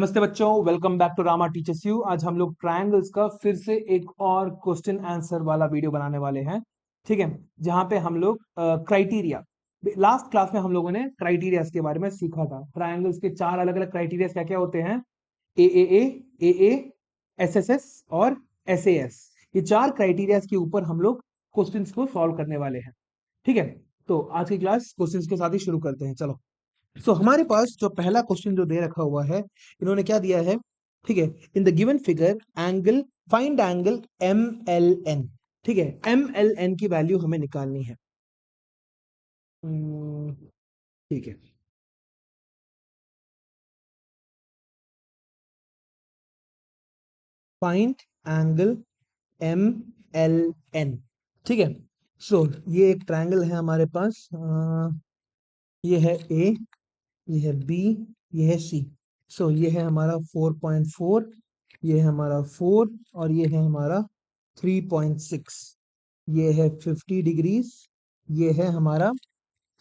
नमस्ते बच्चों, welcome back to Rama teachers you. आज हम लोग ट्रायंगल्स का फिर से एक और क्वेश्चन आंसर वाला वीडियो बनाने वाले हैं। ठीक है, जहां पे हम लोग क्राइटेरिया, लास्ट क्लास में हम लोगों ने क्राइटेरियाज के बारे में सीखा था। ट्रायंगल्स के चार अलग अलग क्राइटेरियाज क्या क्या होते हैं? ए एस एस एस और एस ए एस। ये चार क्राइटेरियाज के ऊपर हम लोग क्वेश्चंस को सॉल्व करने वाले हैं। ठीक है, तो आज की क्लास क्वेश्चंस के साथ ही शुरू करते हैं। चलो, हमारे पास जो पहला क्वेश्चन जो दे रखा हुआ है, इन्होंने क्या दिया है? ठीक है, in the given figure angle, find angle M L N. ठीक है, एम एल एन की वैल्यू हमें निकालनी है। हम्म, ठीक है, find angle M L N. ठीक है, सो ये एक ट्रायंगल है हमारे पास। ये है ए, ये है बी, ये है सी। सो ये है हमारा 4.4, ये है हमारा 4 और ये है हमारा 3.6। ये है 50 डिग्रीज, ये है हमारा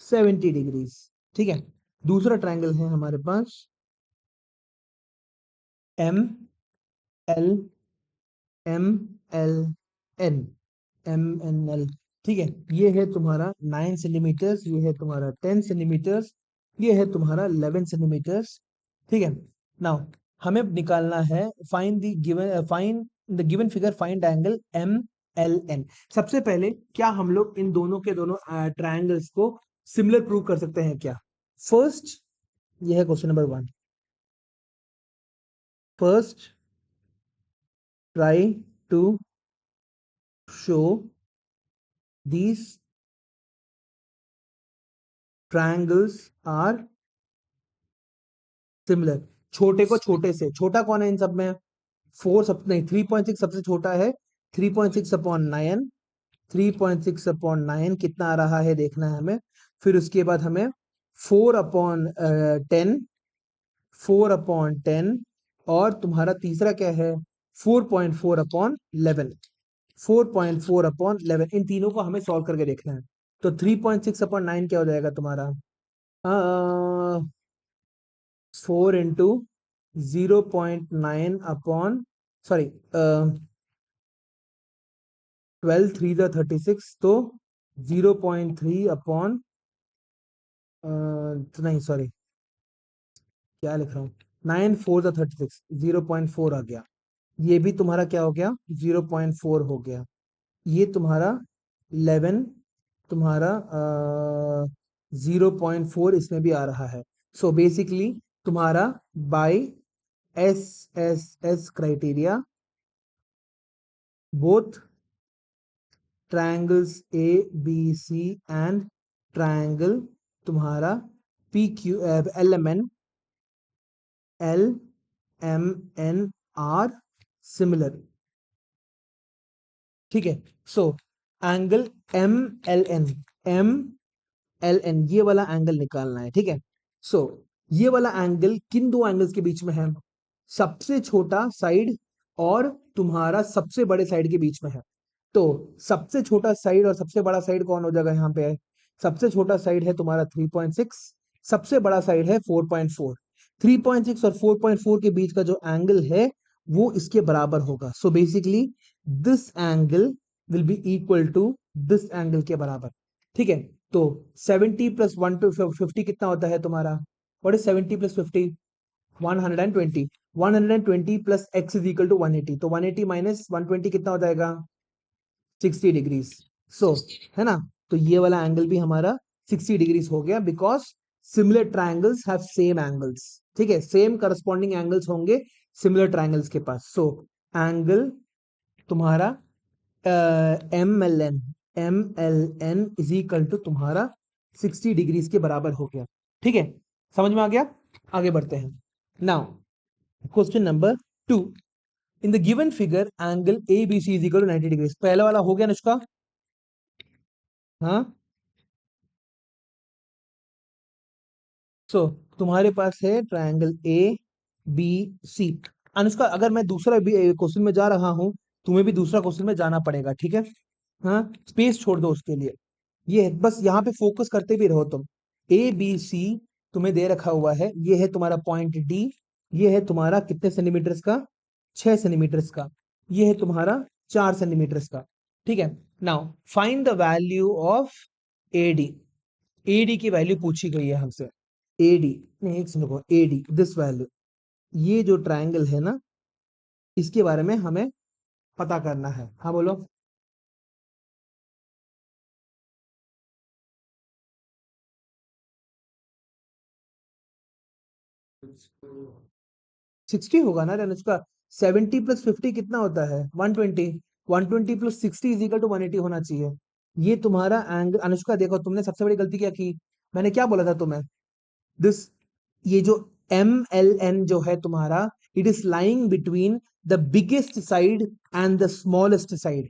70 डिग्रीज। ठीक है, दूसरा ट्रायंगल है हमारे पास M L M L N, M N L. ठीक है, ये है तुम्हारा 9 सेंटीमीटर्स, ये है तुम्हारा 10 सेंटीमीटर्स, ये है तुम्हारा 11 सेंटीमीटर्स। ठीक है, नाउ हमें निकालना है find the given, find the given figure, find angle M L N. सबसे पहले क्या हम लोग इन दोनों के दोनों ट्रायंगल्स को सिमिलर प्रूव कर सकते हैं क्या? फर्स्ट, ये है question number 1। First, try to show these triangles are similar। छोटे को छोटे से छोटा कौन है इन सब में? 4 सब नहीं, 3.6 सबसे छोटा है। 3.6 अपॉन 9, 3.6 अपॉन 9 कितना आ रहा है देखना है हमें। फिर उसके बाद हमें 4 अपॉन 10, 4 अपॉन 10, और तुम्हारा तीसरा क्या है? 4.4 अपॉन 11, 4.4 अपॉन 11। इन तीनों को हमें सॉल्व करके देखना है। तो 3.6 अपॉन 9 क्या हो जाएगा तुम्हारा? 4 इंटू 0.9 अपॉन, सॉरी, 12 3 द 36, तो 0.3 अपॉन, नहीं सॉरी, क्या लिख रहा हूँ, 9 4 द 36, 0.4 आ गया। ये भी तुम्हारा क्या हो गया? 0.4 हो गया। ये तुम्हारा 11, तुम्हारा 0.4 इसमें भी आ रहा है। सो बेसिकली तुम्हारा by S S S criteria, both triangles A B C and triangle तुम्हारा P Q L M N are similar। ठीक है, so angle M L N ये वाला एंगल निकालना है। ठीक है, सो ये वाला एंगल किन दो एंगल्स के बीच में है? सबसे छोटा साइड और तुम्हारा सबसे बड़े साइड के बीच में है। तो सबसे छोटा साइड और सबसे बड़ा साइड कौन हो जाएगा यहाँ पे? सबसे छोटा साइड है तुम्हारा 3.6, सबसे बड़ा साइड है 4.4। 3.6 और 4.4 के बीच का जो एंगल है वो इसके बराबर होगा। So basically this angle will be equal to this angle के बराबर। ठीक है, तो 70 प्लस 1 टू 50 कितना होता है तुम्हारा? What is 70 plus 50? 120। 120 plus x is equal to 180, तो 180 माइनस 120 कितना हो जाएगा? 60 डिग्रीज। सो है ना, तो ये वाला एंगल भी हमारा 60 डिग्रीज हो गया, because similar triangles have same angles. ठीक है, सेम करस्पॉन्डिंग एंगल्स होंगे सिमिलर ट्रायंगल्स के पास। सो एंगल तुम्हारा M L N is equal to तुम्हारा 60 डिग्रीज के बराबर हो गया। ठीक है, समझ में आ गया? आगे बढ़ते हैं। Now question number 2, in the given figure angle A B C is equal to 90 degrees. पहला वाला हो गया अनुष्का? हाँ, सो तुम्हारे पास है triangle A B C. Anushka, अगर मैं दूसरा भी क्वेश्चन में जा रहा हूं, तुम्हें भी दूसरा क्वेश्चन में जाना पड़ेगा। ठीक है, हाँ, स्पेस छोड़ दो उसके लिए। ये है, बस यहाँ पे फोकस करते भी रहो तुम। ए बी सी तुम्हें दे रखा हुआ है, ये है तुम्हारा पॉइंट डी, ये है तुम्हारा कितने सेंटीमीटर्स का, 6 सेंटीमीटर्स का। ये है तुम्हारा 4 सेंटीमीटर्स का। ठीक है। Now find the value of AD. AD की वैल्यू पूछी गई है हमसे। एडी, नहीं एक सेकंड रुको, एडी दिस वैल्यू, ये जो ट्रायंगल है ना, इसके बारे में हमें पता करना है। हाँ बोलो। 60 होगा ना रेन उसका। 70 + 50 कितना होता है, 120। 120 + 60 इज इक्वल टू 180 होना चाहिए। ये तुम्हारा एंगल, अनुष्का देखो तुमने सबसे बड़ी गलती क्या की। मैंने क्या बोला था तुम्हें, दिस, ये जो MLN जो है तुम्हारा, it is lying between the biggest side and the smallest side.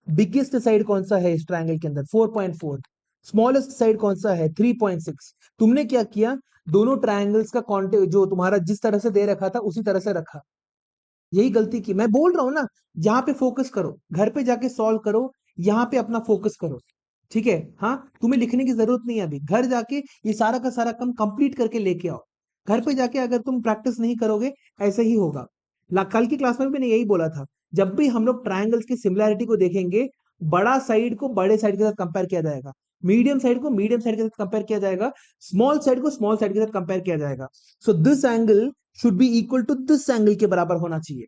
Biggest side कौन सा है इस ट्रायंगल के अंदर, 4.4। स्मॉलेस्ट साइड कौन सा है, 3.6। तुमने क्या किया, दोनों ट्रायंगल्स का कॉन्टे जो तुम्हारा जिस तरह से दे रखा था उसी तरह से रखा। यही गलती की, मैं बोल रहा हूं ना, यहाँ पे फोकस करो, घर पे जाके सॉल्व करो, यहाँ पे अपना फोकस करो। ठीक है। हाँ, तुम्हें लिखने की जरूरत नहीं है अभी, घर जाके ये सारा का सारा काम कंप्लीट करके लेके आओ। घर पे जाके अगर तुम प्रैक्टिस नहीं करोगे, ऐसे ही होगा। कल की क्लास में भी मैंने यही बोला था, जब भी हम लोग ट्रायंगल्स की सिमिलैरिटी को देखेंगे, बड़ा साइड को बड़े साइड के साथ कंपेयर किया जाएगा, मीडियम साइड को मीडियम साइड के साथ कंपेयर किया जाएगा, स्मॉल साइड को स्मॉल साइड के साथ कंपेयर किया जाएगा। So this angle should be equal to this angle के बराबर होना चाहिए।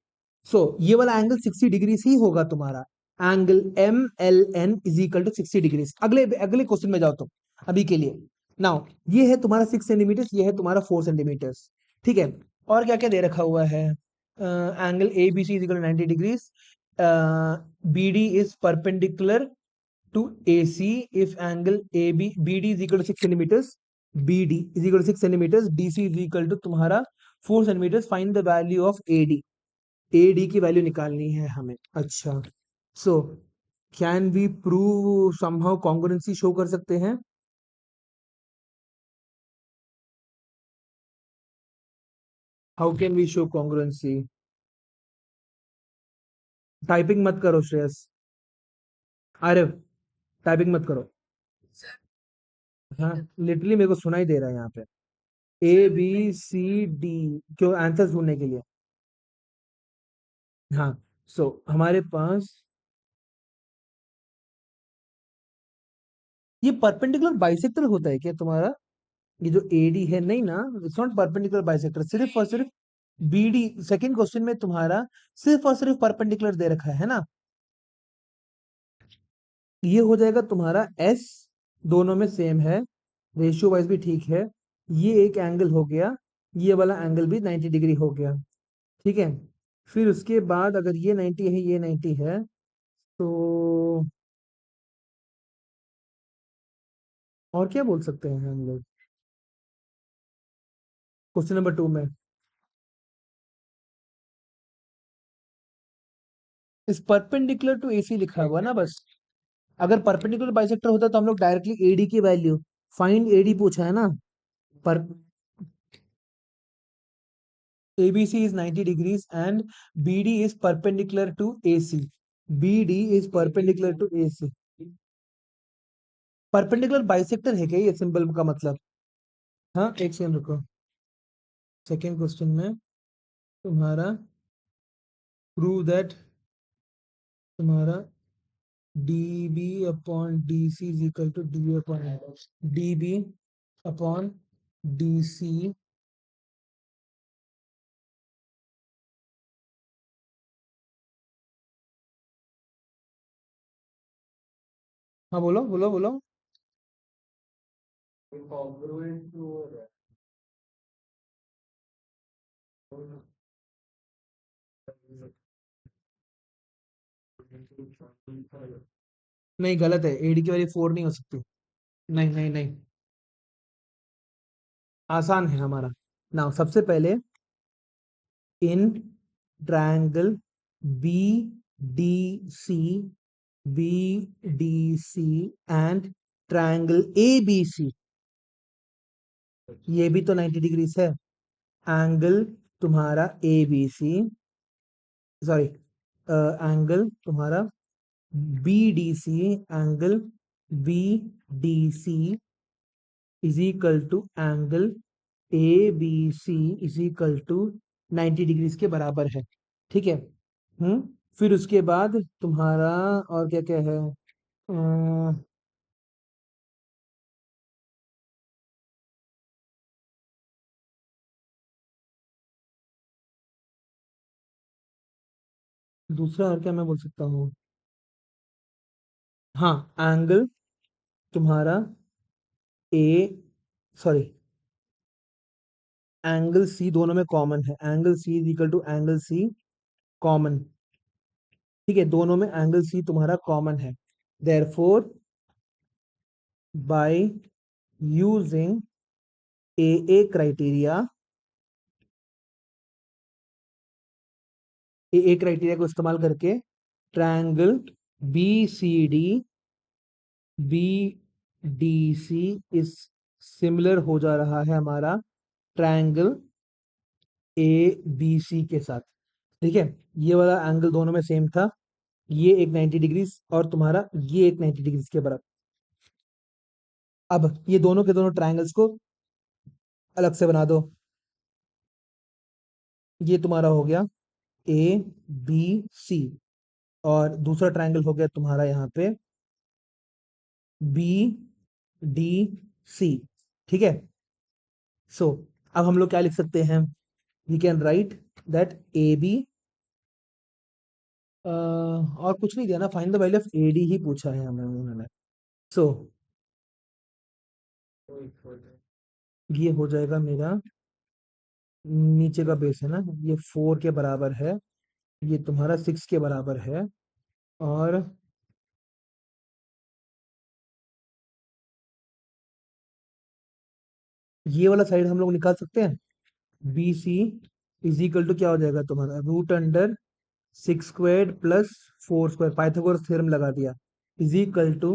ये वाला एंगल 60 डिग्रीज ही होगा तुम्हारा। Angle MLN is equal to 60 degrees. अगले अगले क्वेश्चन में जाओ तुम, अभी के लिए। नाउ ये है तुम्हारा 6 सेंटीमीटर, ये है तुम्हारा 4 सेंटीमीटर। ठीक है। और क्या क्या दे रखा हुआ है, angle ABC is equal to 90 degrees, BD is perpendicular to AC if angle BD is equal to 6 centimeters, BD is equal to 6 centimeters, DC is equal to तुम्हारा 4 centimeters. Find the value of AD। AD की value निकालनी है हमें। अच्छा, so can we prove somehow congruency show कर सकते हैं। How can we show congruency. Typing मत करो श्रेयस, अरे टाइपिंग मत करो। हाँ, लिटरली मेरे को सुनाई दे रहा है यहाँ पे। ABCD, क्यों, आंसर ढूंढने के लिए। हाँ, हमारे पास ये परपेंडिकुलर बाइसेक्टर होता है क्या तुम्हारा, ये जो AD है, नहीं ना, इट्स नॉट परपेंडिकुलर बाइसेक्टर। सिर्फ और सिर्फ BD, सेकंड क्वेश्चन में तुम्हारा सिर्फ और सिर्फ परपेंडिकुलर दे रखा है ना। ये हो जाएगा तुम्हारा S, दोनों में सेम है, रेशियो वाइज भी ठीक है। ये एक एंगल हो गया, ये वाला एंगल भी 90 डिग्री हो गया। ठीक है। फिर उसके बाद अगर ये 90 है, ये 90 है, तो और क्या बोल सकते हैं हम लोग क्वेश्चन नंबर 2 में। इस परपेंडिकुलर टू AC लिखा हुआ ना बस। अगर परपेंडिकुलर बाइसेक्टर होता तो हम लोग डायरेक्टली AD की वैल्यू, फाइंड AD पूछा है ना। पर ABC is 90 degrees and BD is perpendicular to AC। BD is perpendicular to AC। Perpendicular bisector है क्या ये सिंबल का मतलब। हाँ एक सेकंड रुको, सेकेंड क्वेश्चन में तुम्हारा प्रूव दैट तुम्हारा DB upon DC is equal to DB upon DB upon DC। हाँ बोलो बोलो बोलो। नहीं गलत है, AD की वैल्यू 4 नहीं हो सकती। नहीं नहीं नहीं, आसान है हमारा। नाउ सबसे पहले in triangle BDC, BDC and triangle ABC, ये भी तो 90 डिग्रीज है। एंगल तुम्हारा ABC, सॉरी, एंगल तुम्हारा BDC, angle BDC is equal to angle ABC is equal to 90 degrees के बराबर है। ठीक है। फिर उसके बाद तुम्हारा और क्या क्या है, दूसरा और क्या मैं बोल सकता हूँ। हाँ, एंगल तुम्हारा ए, सॉरी, एंगल सी दोनों में कॉमन है, angle C is equal to angle C common. ठीक है, दोनों में एंगल सी तुम्हारा कॉमन है। Therefore by using a criteria, a criteria को इस्तेमाल करके triangle B C D, B D C इस सिमिलर हो जा रहा है हमारा ट्रायंगल ए बी सी के साथ। ठीक है, ये वाला एंगल दोनों में सेम था, ये एक 90 डिग्रीज और तुम्हारा ये एक 90 डिग्रीज के बराबर। अब ये दोनों के दोनों ट्रायंगल्स को अलग से बना दो। ये तुम्हारा हो गया ए बी सी, और दूसरा ट्रायंगल हो गया तुम्हारा यहाँ पे बी डी सी। ठीक है। सो अब हम लोग क्या लिख सकते हैं, we can write that A B, और कुछ नहीं दिया ना, find the value of A D ही पूछा है हमें उन्होंने। सो ये हो जाएगा मेरा, नीचे का बेस है ना, ये 4 के बराबर है, ये तुम्हारा 6 के बराबर है, और ये वाला साइड हम लोग निकाल सकते हैं। B C is equal to क्या हो जाएगा तुम्हारा, root under 6 square plus 4 square, Pythagoras theorem लगा दिया, is equal to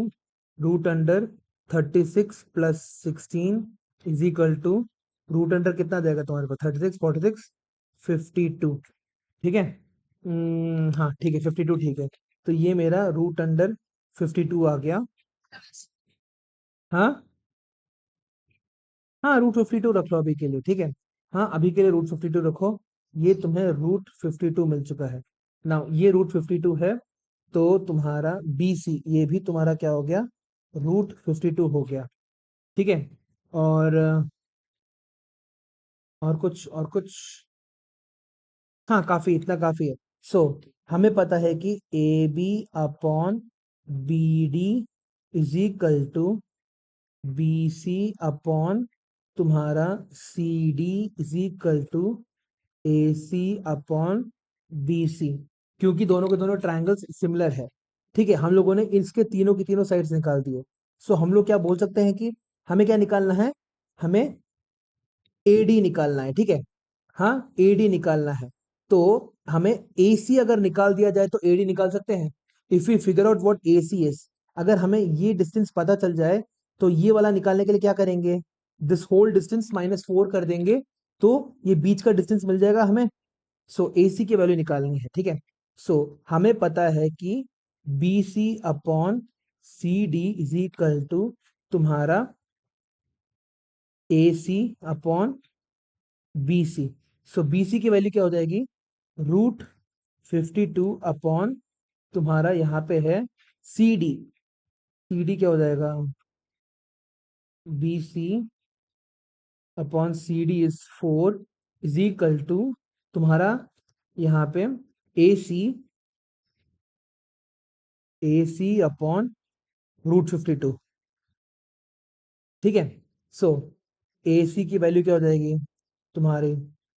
root under 36 plus 16 is equal to root under कितना जाएगा तुम्हारे पास, 36, 46, 52। ठीक है। हाँ ठीक है, 52 ठीक है। तो ये मेरा रूट अंडर 52 आ गया। हाँ, हाँ, रूट 52 रख लो अभी के लिए, ठीक है। हाँ, अभी के लिए रूट 52 रखो। ये तुम्हें रूट 52 मिल चुका है ना, ये रूट 52 है। तो तुम्हारा बी सी ये भी तुम्हारा क्या हो गया, रूट 52 हो गया। ठीक है। और और कुछ, हाँ काफी, इतना काफी है। सो हमें पता है कि A B upon B D is equal to B C upon तुम्हारा C D is equal to A C upon B C, क्योंकि दोनों के दोनों ट्रायंगल्स सिमिलर है। ठीक है, हम लोगों ने इसके तीनों की तीनों साइड्स निकाल दिए। सो हम लोग क्या बोल सकते हैं कि हमें क्या निकालना है, हमें एडी निकालना है। ठीक है, हाँ, एडी निकालना है। तो हमें एसी अगर निकाल दिया जाए तो एडी निकाल सकते हैं। If you figure out what AC is, अगर हमें ये डिस्टेंस पता चल जाए तो ये वाला निकालने के लिए क्या करेंगे, दिस होल डिस्टेंस -4 कर देंगे, तो ये बीच का डिस्टेंस मिल जाएगा हमें। सो एसी की वैल्यू निकालनी है। ठीक है। सो हमें पता है कि B C upon C D is equal to तुम्हारा A C upon B C. So B C की वैल्यू क्या हो जाएगी, रूट 52 अपॉन तुम्हारा यहाँ पे है सी डी, सी डी क्या हो जाएगा, B C upon C D is 4 is equal to तुम्हारा यहाँ पे ए सी, ए सी अपॉन रूट 52। ठीक है। सो ए सी की वैल्यू क्या हो जाएगी तुम्हारी,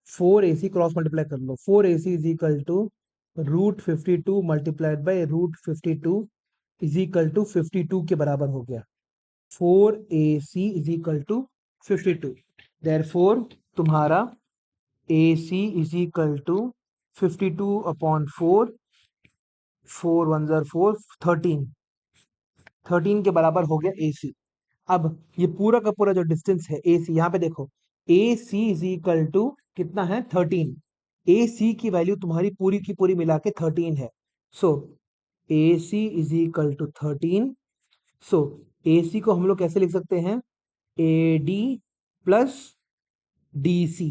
4 AC क्रॉस मल्टीप्लाई कर लो, 4 AC is equal to root 52 multiplied by root 52 is equal to 52 के बराबर हो गया। 4 AC is equal to 52। Therefore तुम्हारा AC is equal to 52 upon 4, 4 1 4, 13, 13 के बराबर हो गया AC। अब ये पूरा का पूरा जो डिस्टेंस है ए सी, यहाँ पे देखो, ए सी इज इक्वल टू कितना है, 13। ए सी की वैल्यू तुम्हारी पूरी की पूरी मिला के 13 है। So A C is equal to 13। So A C को हम लोग कैसे लिख सकते हैं, A D plus D C.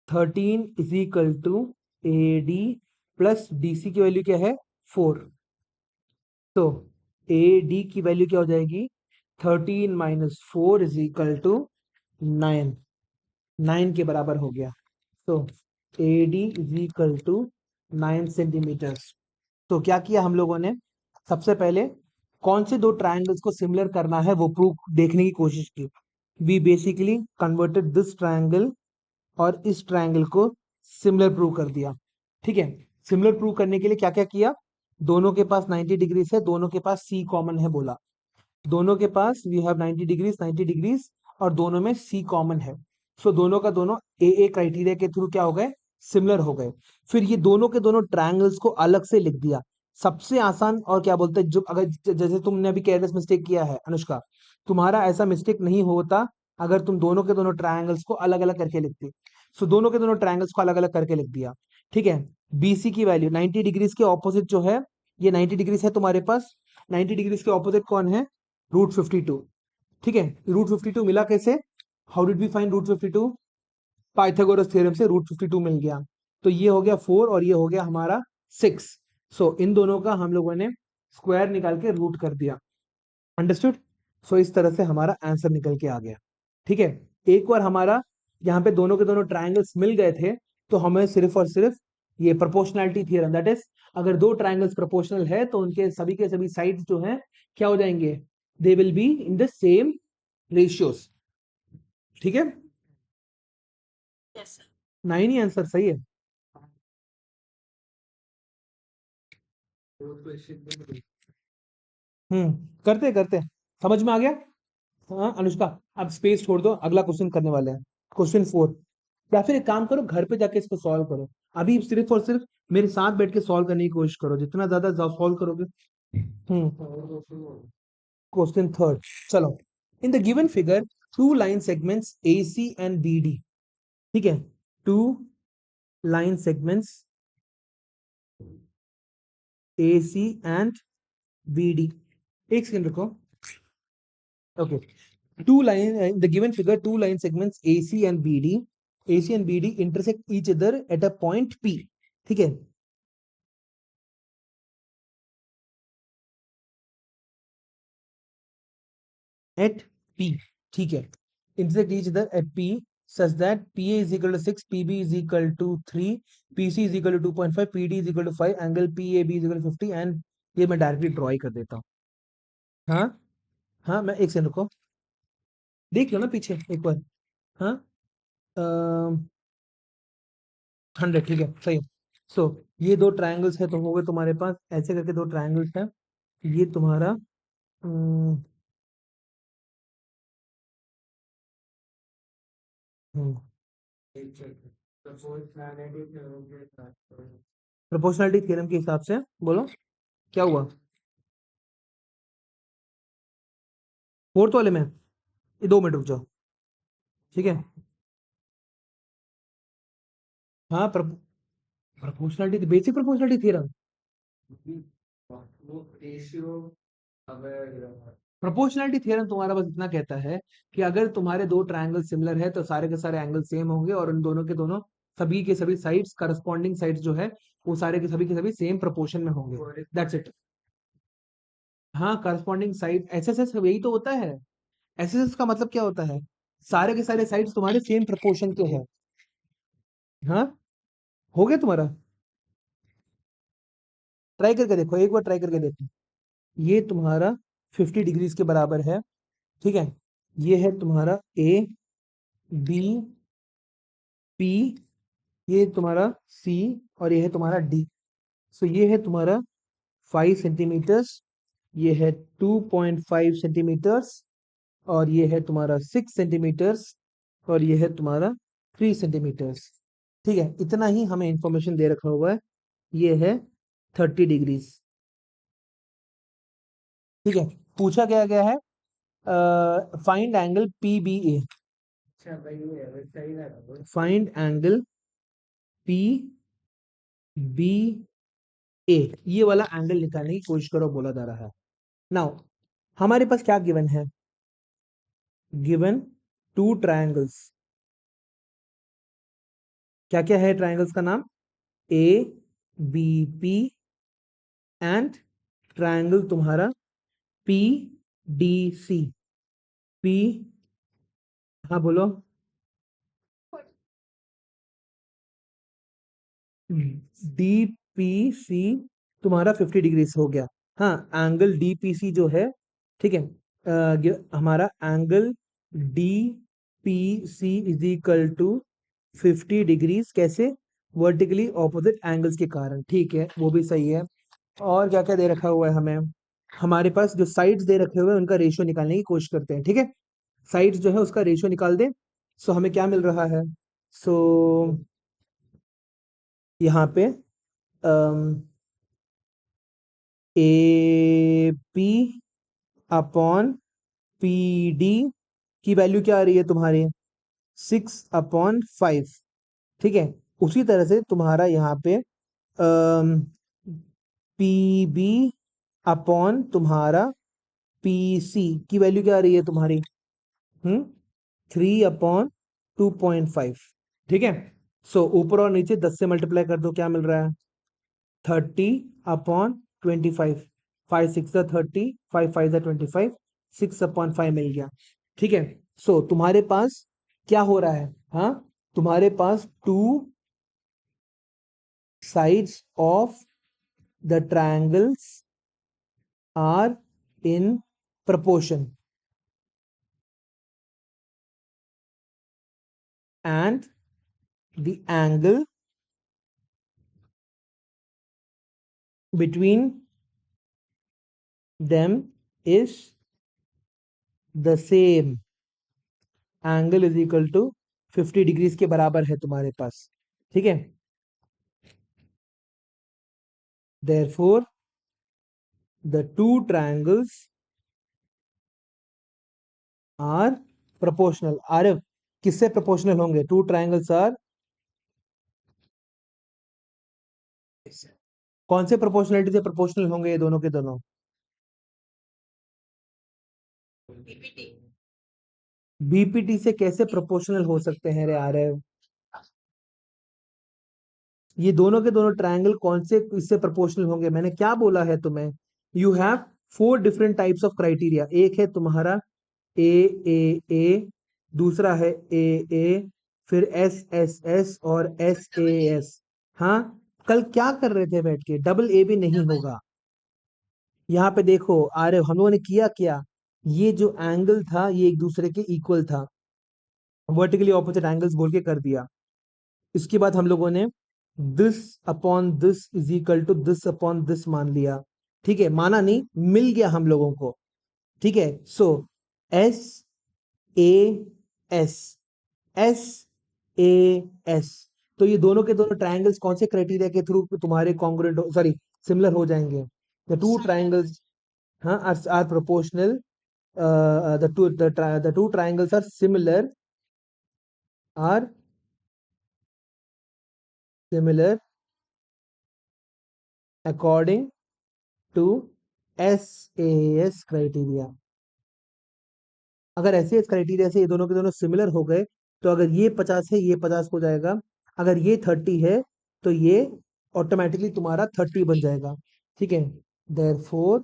13 is equal to A D plus D C की वैल्यू क्या है 4। तो ए डी की वैल्यू क्या हो जाएगी 13 माइनस 4 इज इक्वल टू 9। 9 के बराबर हो गया। तो A D is equal to 9 centimetre. तो क्या किया हम लोगों ने, सबसे पहले कौन से दो ट्रायंगल्स को सिमिलर करना है वो प्रूफ देखने की कोशिश की। We basically converted this triangle और इस ट्रायंगल को सिमिलर प्रूव कर दिया। ठीक है, सिमिलर प्रूव करने के लिए क्या क्या किया, दोनों के पास 90 डिग्रीज है, दोनों के पास सी कॉमन है बोला, दोनों के पास वी हैव 90 डिग्रीज 90 डिग्रीज और दोनों में सी कॉमन है। सो दोनों का दोनों ए क्राइटेरिया के थ्रू क्या हो गए, सिमिलर हो गए। फिर ये दोनों के दोनों ट्रायंगल्स को अलग से लिख दिया। सबसे आसान और क्या बोलते हैं, जो अगर जैसे तुमने अभी केयरलेस मिस्टेक किया है अनुष्का, तुम्हारा ऐसा मिस्टेक नहीं होता अगर तुम दोनों के दोनों ट्रायंगल्स को अलग अलग करके लिखते। सो दोनों के दोनों ट्रायंगल्स को अलग अलग करके लिख दिया। ठीक है, बीसी की वैल्यू 90 डिग्रीज के ऑपोजिट जो है, ये 90 डिग्रीज है तुम्हारे पास, 90 डिग्रीज के ऑपोजिट कौन है, √52। ठीक है, √52 मिला कैसे, how did we find √52, Pythagoras theorem से √52 मिल गया। तो ये हो गया 4 और ये हो गया हमारा 6। सो इन दोनों का हम लोगों ने स्क्वायर निकाल के रूट कर दिया। अंडरस्टूड। सो इस तरह से हमारा आंसर निकल के आ गया। ठीक है, एक बार हमारा यहाँ पे दोनों के दोनों ट्रायंगल्स मिल गए थे तो हमें सिर्फ और सिर्फ ये प्रोपोर्शनैलिटी थ्योरम, दैट इज अगर दो ट्रायंगल्स प्रोपोर्शनल है तो उनके सभी के सभी साइड्स जो हैं क्या हो जाएंगे, they will be in the same ratios. ठीक है, 9 ही आंसर सही है। करते करते समझ में आ गया। हाँ अनुष्का, अब स्पेस छोड़ दो, अगला क्वेश्चन करने वाले हैं, क्वेश्चन 4। या फिर एक काम करो, घर पे जाके इसको सॉल्व करो, अभी सिर्फ और सिर्फ मेरे साथ बैठ के सॉल्व करने की कोशिश करो, जितना ज्यादा सॉल्व करोगे। क्वेश्चन 3, चलो। In the given figure two line segments A C and B D. ठीक है, two line segments A C and B D. एक सेकंड रुको। Okay, two line in the given figure, two line segments AC and BD intersect each other at a point P। ठीक है, at P। ठीक है, intersect each other at P such that PA is equal to 6, PB is equal to 3, PC is equal to 2.5, PD is equal to 5, angle PAB is equal to 50 and ये मैं directly draw ही कर देता हूँ। हाँ हाँ, मैं एक second रुको, देख लो ना पीछे एक बार। हाँ, 100, ठीक है सही है। सो ये दो ट्रायंगल्स है तो हो गए तुम्हारे पास, ऐसे करके दो ट्रायंगल्स है, ये तुम्हारा प्रोपोर्शनलिटी थ्योरम के हिसाब से बोलो क्या हुआ, फोर्थ वाले में, ये 2 मिनट रुक जाओ। ठीक है, हाँ proportionality, basic proportionality theorem. Proportionality theorem तुम्हारा बस इतना कहता है कि अगर तुम्हारे दो ट्रायंगल सिमिलर है तो सारे के सारे एंगल सेम होंगे और उन दोनों के दोनों सभी के सभी साइड्स, करस्पॉन्डिंग साइड्स जो है वो सारे के सभी सेम प्रोपोर्शन में होंगे, दैट्स इट। हाँ, करस्पॉन्डिंग साइड एसएसएस यही तो होता है। एसएसएस का मतलब क्या होता है, सारे के सारे साइड्स तुम्हारे सेम प्रोपोर्शन के हैं। हाँ, हो गया तुम्हारा, ट्राई करके देखो, एक बार ट्राई करके देखो। ये तुम्हारा 50 डिग्रीज के बराबर है। ठीक है, ये है तुम्हारा ए बी पी, ये तुम्हारा सी और ये है तुम्हारा डी। सो ये है तुम्हारा 5 सेंटीमीटर्स, ये है 2.5 सेंटीमीटर्स और ये है तुम्हारा 6 सेंटीमीटर्स और ये है तुम्हारा 3 सेंटीमीटर्स। ठीक है, इतना ही हमें इंफॉर्मेशन दे रखा हुआ है। ये है 30 डिग्रीज। ठीक है, पूछा गया गया है फाइंड एंगल पी बी ए, फाइंड एंगल पी बी ए, ये वाला एंगल निकालने की कोशिश करो बोला जा रहा है। नाउ हमारे पास क्या गिवन है, गिवन टू ट्रायंगल्स, क्या क्या है ट्राइंगल्स का नाम? A B P and triangle तुम्हारा पी डी सी। पी, हाँ बोलो। डीपीसी तुम्हारा 50 डिग्री हो गया। हाँ, एंगल डीपीसी जो है, ठीक है, हमारा angle DPC is equal to 50 degrees, कैसे? वर्टिकली ऑपोजिट एंगल्स के कारण, ठीक है, वो भी सही है। और क्या क्या दे रखा हुआ है हमें? हमारे पास जो साइड्स दे रखे हुए हैं उनका रेशियो निकालने की कोशिश करते हैं, ठीक है। साइड्स जो है उसका रेशियो निकाल दे। सो हमें क्या मिल रहा है? सो यहाँ पे ए पी अपॉन पी डी की वैल्यू क्या आ रही है तुम्हारी? 6/5, ठीक है। उसी तरह से तुम्हारा यहाँ पे पी बी अपॉन तुम्हारा पी सी की वैल्यू क्या आ रही है तुम्हारी? 3/2.5, ठीक है। सो ऊपर और नीचे 10 से मल्टीप्लाई कर दो, क्या मिल रहा है? 30/25। 5 6 30, 5 5 25, 6/5 मिल गया, ठीक है। सो तुम्हारे पास क्या हो रहा है? हाँ, तुम्हारे पास two sides of the triangles are in proportion and the angle between them is the same. Angle is equal to 50 degrees के बराबर है तुम्हारे पास, ठीक है। Therefore the two triangles are proportional। Are किससे प्रोपोर्शनल होंगे? टू ट्राइंगल्स आर, कौन से प्रोपोर्शनलिटी से प्रोपोर्शनल होंगे ये दोनों के दोनों? बीपीटी से कैसे प्रोपोर्शनल हो सकते हैं रे आरव? ये दोनों के दोनों ट्रायंगल कौन से इससे प्रोपोर्शनल होंगे? मैंने क्या बोला है तुम्हें? You have 4 different types of criteria. एक है तुम्हारा ए ए, दूसरा है ए, फिर एस एस एस और एस ए एस। हाँ, कल क्या कर रहे थे बैठ के? डबल ए भी नहीं होगा। यहाँ पे देखो आरे, हम लोगों ने किया क्या? ये जो एंगल था ये एक दूसरे के इक्वल था, वर्टिकली ऑपोजिट एंगल्स बोल के कर दिया। इसके बाद हम लोगों ने this upon this is equal to this upon this मान लिया, ठीक है। माना नहीं, मिल गया हम लोगों को, ठीक है। So S A S, S A S, तो ये दोनों के दोनों ट्रायंगल्स कौन से क्राइटेरिया के थ्रू तुम्हारे कॉन्ग्रुएंट, सॉरी, सिमिलर हो जाएंगे? द टू ट्रायंगल्स, हाँ, are proportional, the two triangles are similar according to SAS criteria। अगर SAS क्राइटेरिया से ये दोनों के दोनों सिमिलर हो गए, तो अगर ये 50 है ये 50 हो जाएगा, अगर ये 30 है तो ये ऑटोमेटिकली तुम्हारा 30 बन जाएगा, ठीक है। देयरफॉर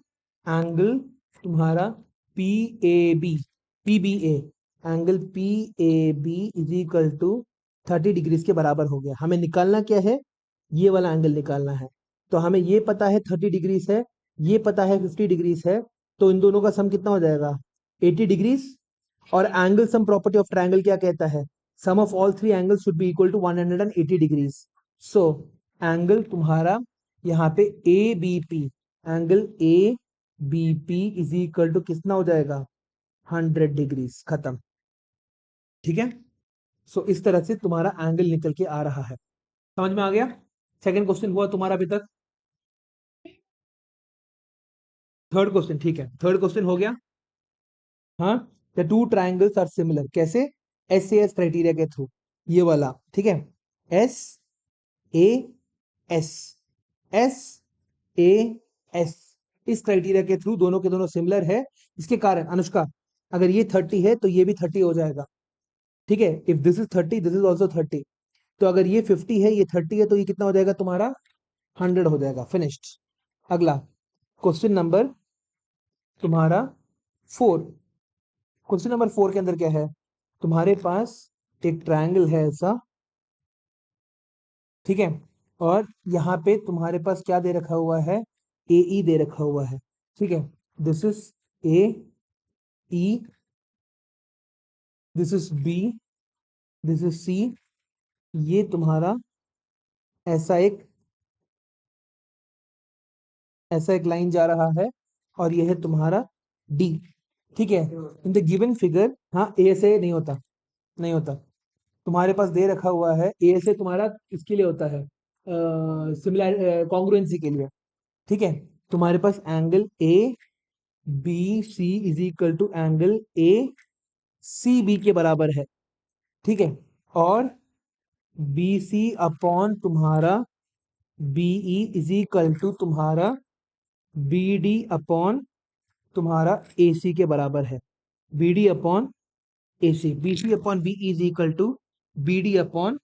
एंगल तुम्हारा P A B, P B A, angle P A B is equal to 30 degrees के बराबर हो गया। हमें निकालना क्या है? ये वाला एंगल निकालना है। तो हमें ये पता है 30 डिग्रीज है, ये पता है 50 डिग्रीज है, तो इन दोनों का सम कितना हो जाएगा? 80 डिग्रीज। और angle sum property of triangle क्या कहता है? Sum of all three angles should be equal to 180 degrees. So angle तुम्हारा यहाँ पे A B P, angle A B P is equal to कितना हो जाएगा? 100 डिग्रीज, खत्म, ठीक है। सो इस तरह से तुम्हारा एंगल निकल के आ रहा है। समझ में आ गया? सेकंड क्वेश्चन हुआ तुम्हारा अभी तक। थर्ड क्वेश्चन, ठीक है, थर्ड क्वेश्चन हो गया। हाँ, the two triangles are similar, कैसे? एस एस क्राइटेरिया के थ्रू, ये वाला, ठीक है। S A S, S A S, इस क्राइटेरिया के थ्रू दोनों के दोनों सिमिलर है। इसके कारण अनुष्का, अगर ये 30 है तो ये भी 30 हो जाएगा, ठीक है। If this is 30, this is also 30, तो अगर ये 50 है, ये 30 है, तो ये कितना हो जाएगा तुम्हारा? 100 हो जाएगा। फिनिश्ड। अगला क्वेश्चन नंबर तुम्हारा 4। क्वेश्चन नंबर 4 के अंदर क्या है? तुम्हारे पास एक ट्रायंगल है ऐसा, ठीक है, और यहाँ पे तुम्हारे पास क्या दे रखा हुआ है? ए ई दे रखा हुआ है, ठीक है। This is A E, this is B, this is C. ये तुम्हारा ऐसा एक लाइन जा रहा है, और ये है तुम्हारा डी, ठीक है। इन द गिवन फिगर, हाँ ए से नहीं होता, नहीं होता। तुम्हारे पास दे रखा हुआ है ए से, तुम्हारा इसके लिए होता है सिमिलर कॉन्ग्रुएंसी के लिए, ठीक है। तुम्हारे पास angle A B C is equal to angle A C B के बराबर है, ठीक है। और बी सी अपॉन तुम्हारा बीई इज इक्वल टू तुम्हारा बी डी अपॉन तुम्हारा ए सी के बराबर है। B D upon A C, B C upon B is equal to B D upon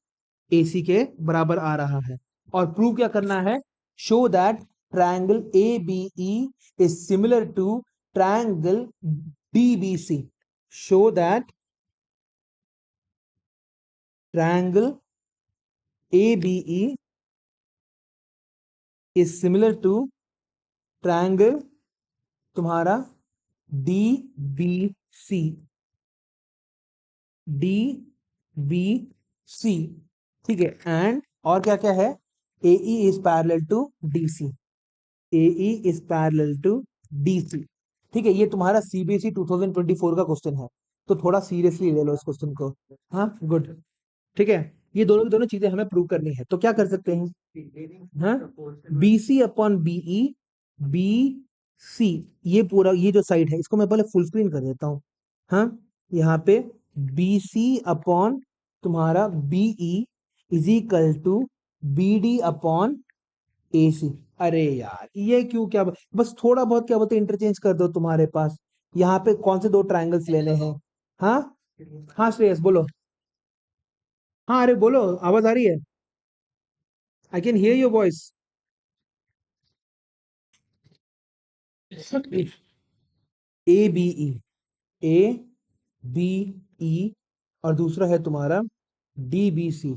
A C के बराबर आ रहा है। और प्रूव क्या करना है? Show that triangle A B E is similar to triangle D B C. Show that triangle A B E is similar to triangle तुम्हारा D B C, D B C, ठीक है। एंड और क्या क्या है? A E is parallel to D C, A E is parallel to D C, ठीक है। ये तुम्हारा सीबीएसई 2024 का क्वेश्चन है, तो थोड़ा सीरियसली ले लो इस क्वेश्चन को। हाँ गुड, ठीक है। ये दोनों की दोनों चीजें हमें प्रूव करनी है, तो क्या कर सकते हैं? हाँ, B C upon BE, B C, ये पूरा ये जो साइड है इसको मैं पहले फुल स्क्रीन कर देता हूँ। हाँ, यहाँ पे बी सी अपॉन तुम्हारा BE is equal to B D upon A C. अरे यार ये क्यों, क्या बस थोड़ा बहुत क्या बोलते इंटरचेंज कर दो तुम्हारे पास। यहाँ पे कौन से दो ट्रायंगल्स लेने हैं? हाँ, हाँ श्रेयस बोलो। हाँ अरे बोलो, आवाज आ रही है? I can hear your voice. A B E, A B E, और दूसरा है तुम्हारा D B C,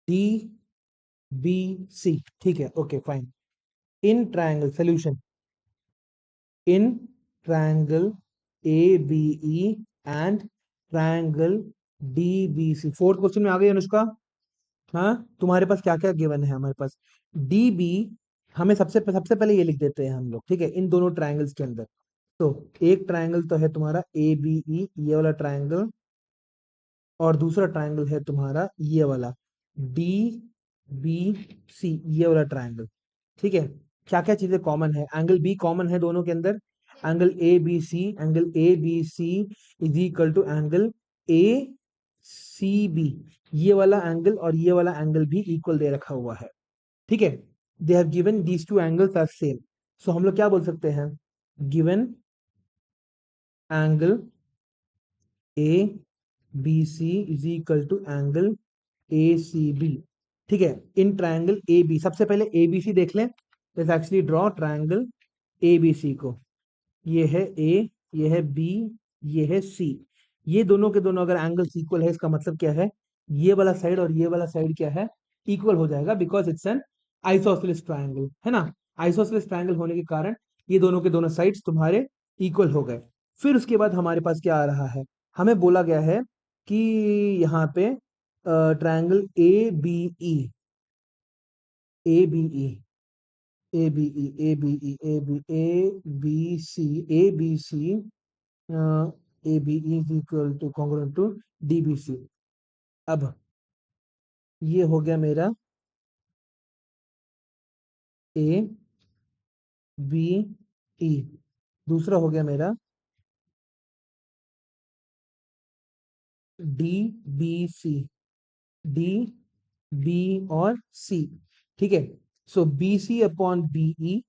D B C, ठीक है। Okay fine. In triangle solution, in triangle A B E and triangle D B C. Fourth question में आ गई अनुष्का। हाँ, तुम्हारे पास क्या क्या गिवन है? हमारे पास डी बी, हमें सबसे सबसे पहले ये लिख देते हैं हम लोग, ठीक है, इन दोनों ट्रायंगल्स के अंदर। तो एक ट्रायंगल तो है तुम्हारा ए बी ई, ये वाला ट्रायंगल, और दूसरा ट्रायंगल है तुम्हारा ये वाला डी बी सी, ये वाला ट्रायंगल, ठीक है। क्या क्या चीजें कॉमन है? एंगल बी कॉमन है दोनों के अंदर। Angle A B C, angle A B C is equal to angle A C B. ये वाला एंगल और ये वाला एंगल भी इक्वल दे रखा हुआ है, ठीक है। They have given these two angles are same. So हम लोग क्या बोल सकते हैं? Given angle A B C is equal to angle A C B, ठीक है। इन ट्रायंगल ए बी, सबसे पहले ए बी सी देख लें। Let's actually draw triangle A B C को। ये है ए, ये है बी, ये है सी। ये दोनों के दोनों अगर एंगल्स इक्वल है, इसका मतलब क्या है? ये वाला साइड और ये वाला साइड क्या है? इक्वल हो जाएगा, because it's an isosceles triangle, है ना। आइसोसेलेस ट्रायंगल होने के कारण ये दोनों के दोनों साइड्स तुम्हारे इक्वल हो गए। फिर उसके बाद हमारे पास क्या आ रहा है? हमें बोला गया है कि यहाँ पे triangle A B E, A B E, A B E, A B E, A B C, A B C, A B is equal to congruent to D B C. अब ये हो गया मेरा ए बी ई, दूसरा हो गया मेरा D B C, D B और सी, ठीक है। So B C upon BE,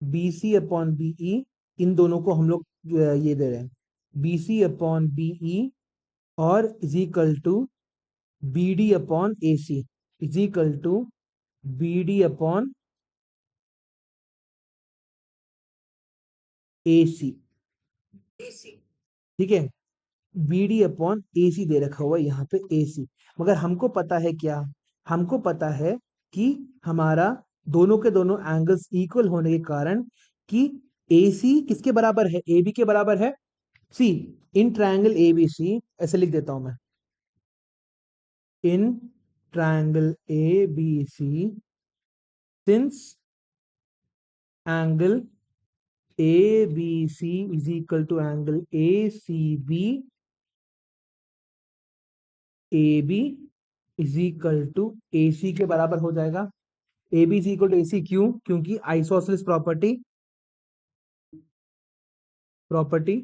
B C upon BE, इन दोनों को हम लोग ये दे रहे हैं बी सी अपॉन बीई और is equal to B D upon A C. Is equal to B D upon A C. ठीक है, B D upon A C दे रखा हुआ है यहाँ पे ए सी। मगर हमको पता है क्या, हमको पता है कि हमारा दोनों के दोनों एंगल्स इक्वल होने के कारण कि ए सी किसके बराबर है, ए बी के बराबर है। सी, इन ट्रायंगल ए बी सी, ऐसे लिख देता हूं मैं, in triangle A B C, since angle A B C is equal to angle A C B, A B is equal to A C के बराबर हो जाएगा। A B is equal to A C, क्यों? क्योंकि isosceles property, property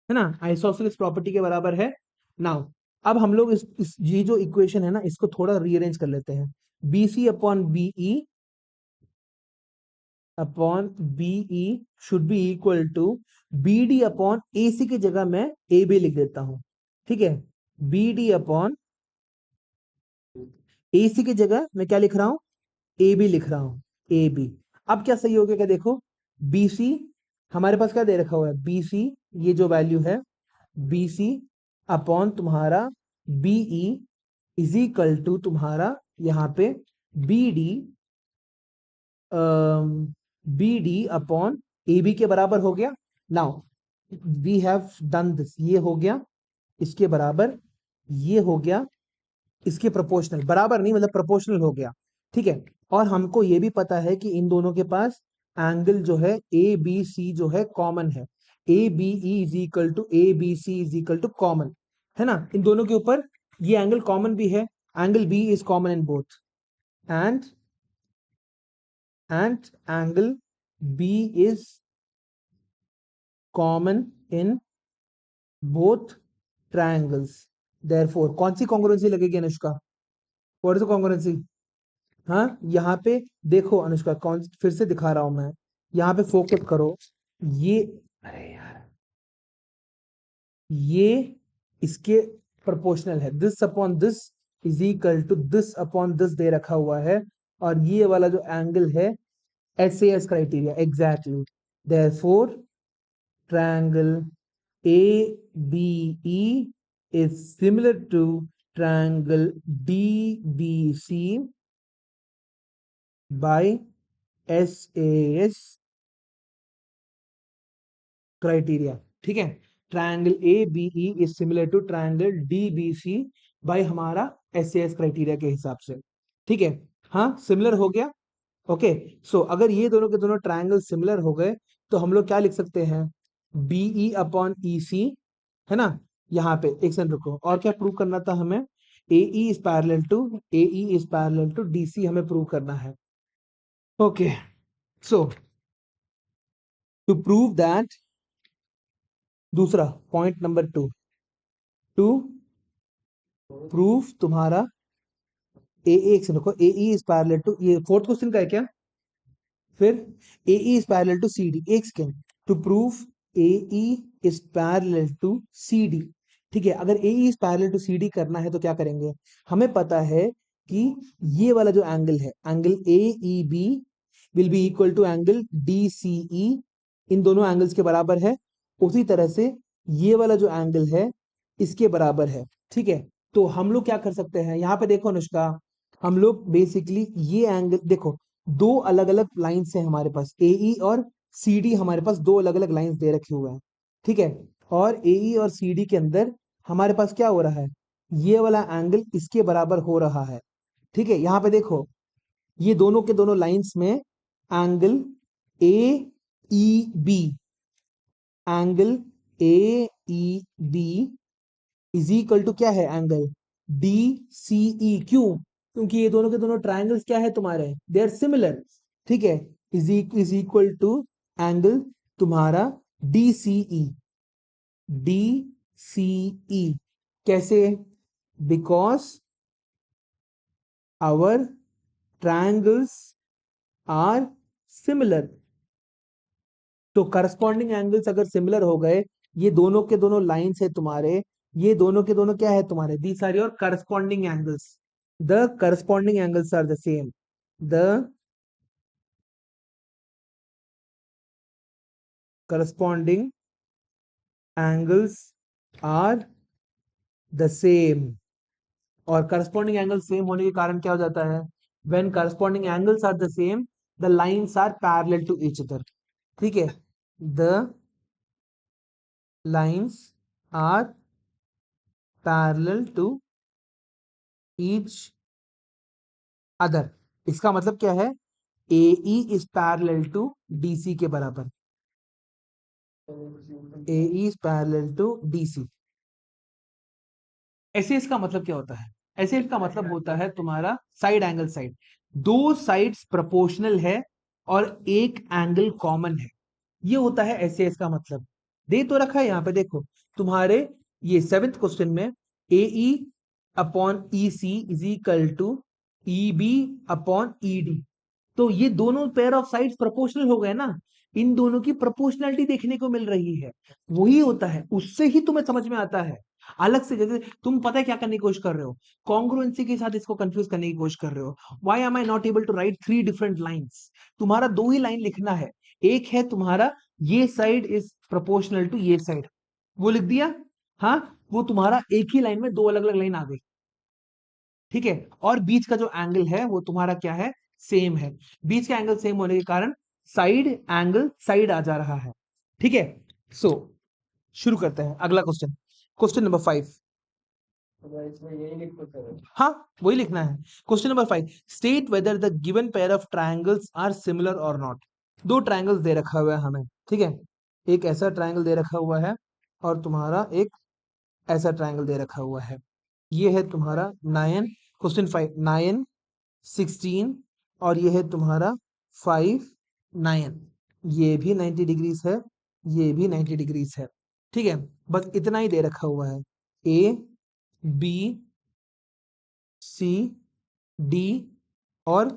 है ना, isosceles property के बराबर है। नाउ अब हम लोग इस ये जो इक्वेशन है ना, इसको थोड़ा रीअरेंज कर लेते हैं। B C upon BE upon BE should be equal to B D upon A C की जगह मैं ए बी लिख देता हूं। ठीक है, B D upon A C की जगह मैं क्या लिख रहा हूं, ए बी लिख रहा हूं, ए बी। अब क्या सही हो गया क्या, देखो बी सी हमारे पास क्या दे रखा हुआ है, बी सी, ये जो वैल्यू है बी सी अपॉन तुम्हारा बीई इज इक्वल टू तुम्हारा यहाँ पे B D, B D upon A B के बराबर हो गया। Now we have done this, ये हो गया इसके बराबर, ये हो गया इसके प्रोपोर्शनल, बराबर नहीं मतलब प्रोपोर्शनल हो गया। ठीक है, और हमको ये भी पता है कि इन दोनों के पास एंगल जो है ए बी सी जो है कॉमन है, A B E is equal to A B C is equal to common, है ना, इन दोनों के ऊपर ये एंगल कॉमन भी है, angle B is common in both, and angle B is common in both triangles. Therefore कौन सी कॉन्ग्रुएंसी लगेगी Anushka, what is the congruency? हाँ, यहाँ पे देखो अनुष्का, कौन फिर से दिखा रहा हूं मैं, यहाँ पे फोकस करो, ये, अरे यार, ये इसके प्रोपोर्शनल है, this upon this is equal to this upon this दे रखा हुआ है, और ये वाला जो एंगल है SAS criteria exactly, therefore triangle ABE is similar to triangle DBC by SAS criteria. ठीक है, triangle ABE is similar to triangle DBC by हमारा SAS क्राइटेरिया के हिसाब से। ठीक है, हाँ सिमिलर हो गया। ओके, सो अगर ये दोनों के दोनों ट्रायंगल सिमिलर हो गए तो हम लोग क्या लिख सकते हैं, BE अपॉन EC, है ना। यहाँ पे एक सेकंड रुको, और क्या प्रूव करना था हमें, AE is parallel to AE is parallel to DC हमें प्रूव करना है। Okay, so to prove that, दूसरा पॉइंट नंबर टू प्रूफ तुम्हारा ए एक से देखो AE इज पैरेलल टू, ये फोर्थ क्वेश्चन का है क्या, फिर AE is parallel to CD, एक second, to proof AE is parallel to CD। ठीक है, अगर AE is parallel to CD करना है तो क्या करेंगे, हमें पता है कि ये वाला जो एंगल है, angle AEB will be equal to angle DCE, इन दोनों एंगल्स के बराबर है। उसी तरह से ये वाला जो एंगल है इसके बराबर है। ठीक है, तो हम लोग क्या कर सकते हैं, यहाँ पे देखो अनुष्का, हम लोग बेसिकली ये एंगल देखो, दो अलग अलग लाइंस है हमारे पास, AE और CD हमारे पास दो अलग अलग लाइंस दे रखे हुए हैं। ठीक है, और AE और CD के अंदर हमारे पास क्या हो रहा है, ये वाला एंगल इसके बराबर हो रहा है। ठीक है, यहाँ पे देखो ये दोनों के दोनों लाइंस में angle AEB, angle AEB is equal to क्या है, एंगल DCE, क्यों? क्योंकि ये दोनों के दोनों ट्रायंगल्स क्या है तुम्हारे, दे आर सिमिलर। ठीक है, इज इक्वल टू एंगल तुम्हारा DCE, DCE कैसे, because our triangles are similar. तो करस्पॉन्डिंग एंगल्स अगर सिमिलर हो गए, ये दोनों के दोनों लाइंस है तुम्हारे, ये दोनों के दोनों क्या है तुम्हारे, these are your corresponding angles, the corresponding angles are the same, the corresponding angles are the same. और करस्पॉन्डिंग एंगल सेम होने के कारण क्या हो जाता है, when corresponding angles are the same the lines are parallel to each other. ठीक है, the lines are parallel to each other. इसका मतलब क्या है, AE is parallel to DC के बराबर, AE is parallel to DC। ऐसे इसका मतलब क्या होता है, ऐसे इसका मतलब होता है तुम्हारा साइड एंगल साइड, दो साइड्स प्रोपोर्शनल है और एक एंगल कॉमन है, ये होता है ऐसे इसका मतलब। दे तो रखा है यहां पे देखो, तुम्हारे ये 7th क्वेश्चन में AE upon EC is equal to EB upon ED, तो ये दोनों पेयर ऑफ साइड्स प्रोपोर्शनल हो गए ना, इन दोनों की प्रोपोर्शनलिटी देखने को मिल रही है, वही होता है, उससे ही तुम्हें समझ में आता है। अलग से जैसे तुम पता है क्या करने की कोशिश कर रहे हो, कॉन्ग्रुएंसी के साथ इसको कंफ्यूज करने की कोशिश कर रहे हो, why am I not able to write 3 different lines, तुम्हारा दो ही लाइन लिखना है, एक है तुम्हारा ये साइड इज प्रोपोर्शनल टू ये साइड, वो लिख दिया, हाँ, वो तुम्हारा एक ही लाइन में दो अलग अलग लाइन आ गई। ठीक है, और बीच का जो एंगल है वो तुम्हारा क्या है, सेम है, बीच का एंगल सेम होने के कारण साइड एंगल साइड आ जा रहा है। ठीक है, सो शुरू करते हैं अगला क्वेश्चन, क्वेश्चन नंबर 5। हाँ, वही लिखना है। Question number 5, state whether the given pair of triangles are similar और नॉट। दो ट्रायंगल्स दे रखा हुआ है हमें, ठीक है, एक ऐसा ट्रायंगल दे रखा हुआ है और तुम्हारा एक ऐसा ट्रायंगल दे रखा हुआ है, ये है तुम्हारा 9, क्वेश्चन 5 9 16, और ये है तुम्हारा 5 9, ये भी 90 डिग्रीज है, ये भी 90 डिग्रीज है। ठीक है, बस इतना ही दे रखा हुआ है, A B C D और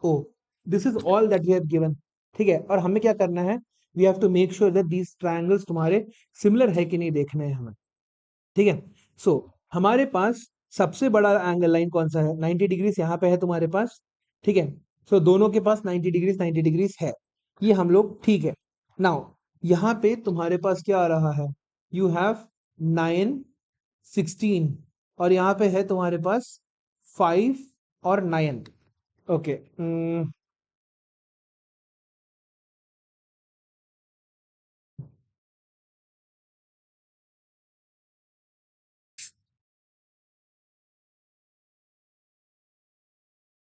O, this is all that we have given. ठीक है, और हमें क्या करना है, we have to make sure that these triangles तुम्हारे सिमिलर है कि नहीं देखने हैं हमें। ठीक है, सो हमारे पास सबसे बड़ा एंगल लाइन कौन सा है, 90 डिग्रीज यहाँ पे है तुम्हारे पास। ठीक है, सो दोनों के पास 90 डिग्रीज है, ये हम लोग, ठीक है। नाउ यहाँ पे तुम्हारे पास क्या आ रहा है, यू हैव 9 16, और यहाँ पे है तुम्हारे पास 5 और 9। ओके,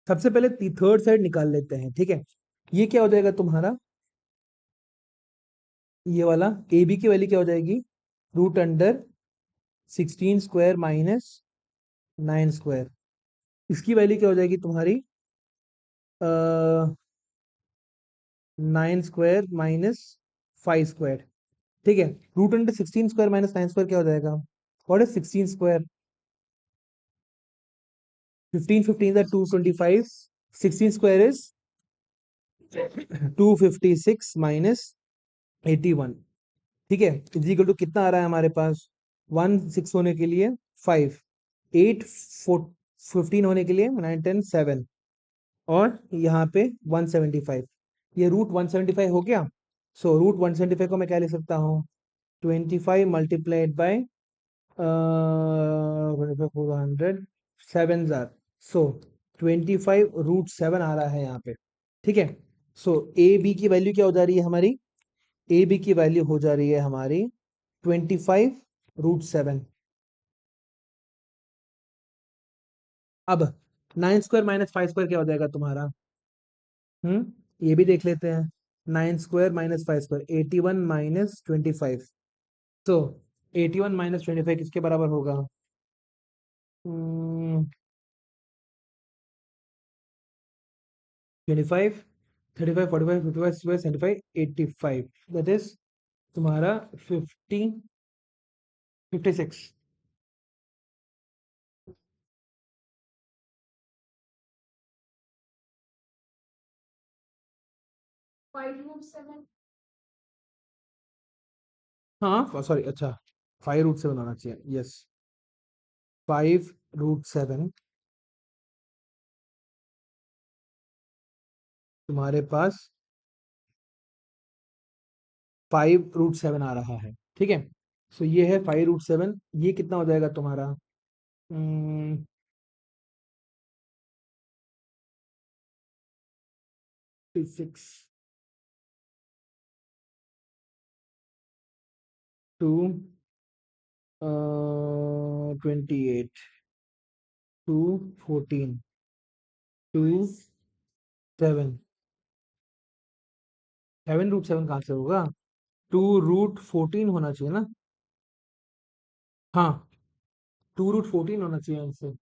सबसे पहले थर्ड साइड निकाल लेते हैं। ठीक है, ये क्या हो जाएगा तुम्हारा, ये वाला AB की वैल्यू क्या हो जाएगी, root under 16 square minus 9 square, इसकी वैल्यू क्या हो जाएगी तुम्हारी 9 स्क्वायर माइनस 5 स्क्वायर। ठीक है, root under 16 square minus 9 square क्या हो जाएगा, what is 16 square, 15 15 is 225, 16 square is 256 minus 81। ठीक है, इज इक्वल टू कितना आ रहा है हमारे पास, 1 6 होने के लिए 5, 8 15 होने के लिए 9 10 7, और यहाँ पे 175, ये रूट 175 हो गया। सो रूट 175 को मैं क्या लिख सकता हूँ, 25 मल्टीप्लाइड बाय 400 7 जार, सो 25 √7 आ रहा है यहाँ पे। ठीक है, सो AB की वैल्यू क्या हो जा रही है हमारी, AB की वैल्यू हो जा रही है हमारी 25 √7। अब 9 स्क्वायर माइनस 5 स्क्वायर क्या हो जाएगा तुम्हारा, ये भी देख लेते हैं, 9 स्क्वायर माइनस 5 स्क्वायर 81 - 25, तो 81 - 25 किसके बराबर होगा, 25 35 45 55 65 75 85, दैट इज तुम्हारा 56। 5 √7, हाँ सॉरी, अच्छा 5 √7 होना चाहिए, यस। 5√7 तुम्हारे पास 5√7 आ रहा है, ठीक है। सो ये है 5√7, ये कितना हो जाएगा तुम्हारा 6 टू 28 टू 14 टू 7। 7√7 कहाँ से होगा? 2√14 होना चाहिए ना। हाँ, 2√14 होना चाहिए आंसर।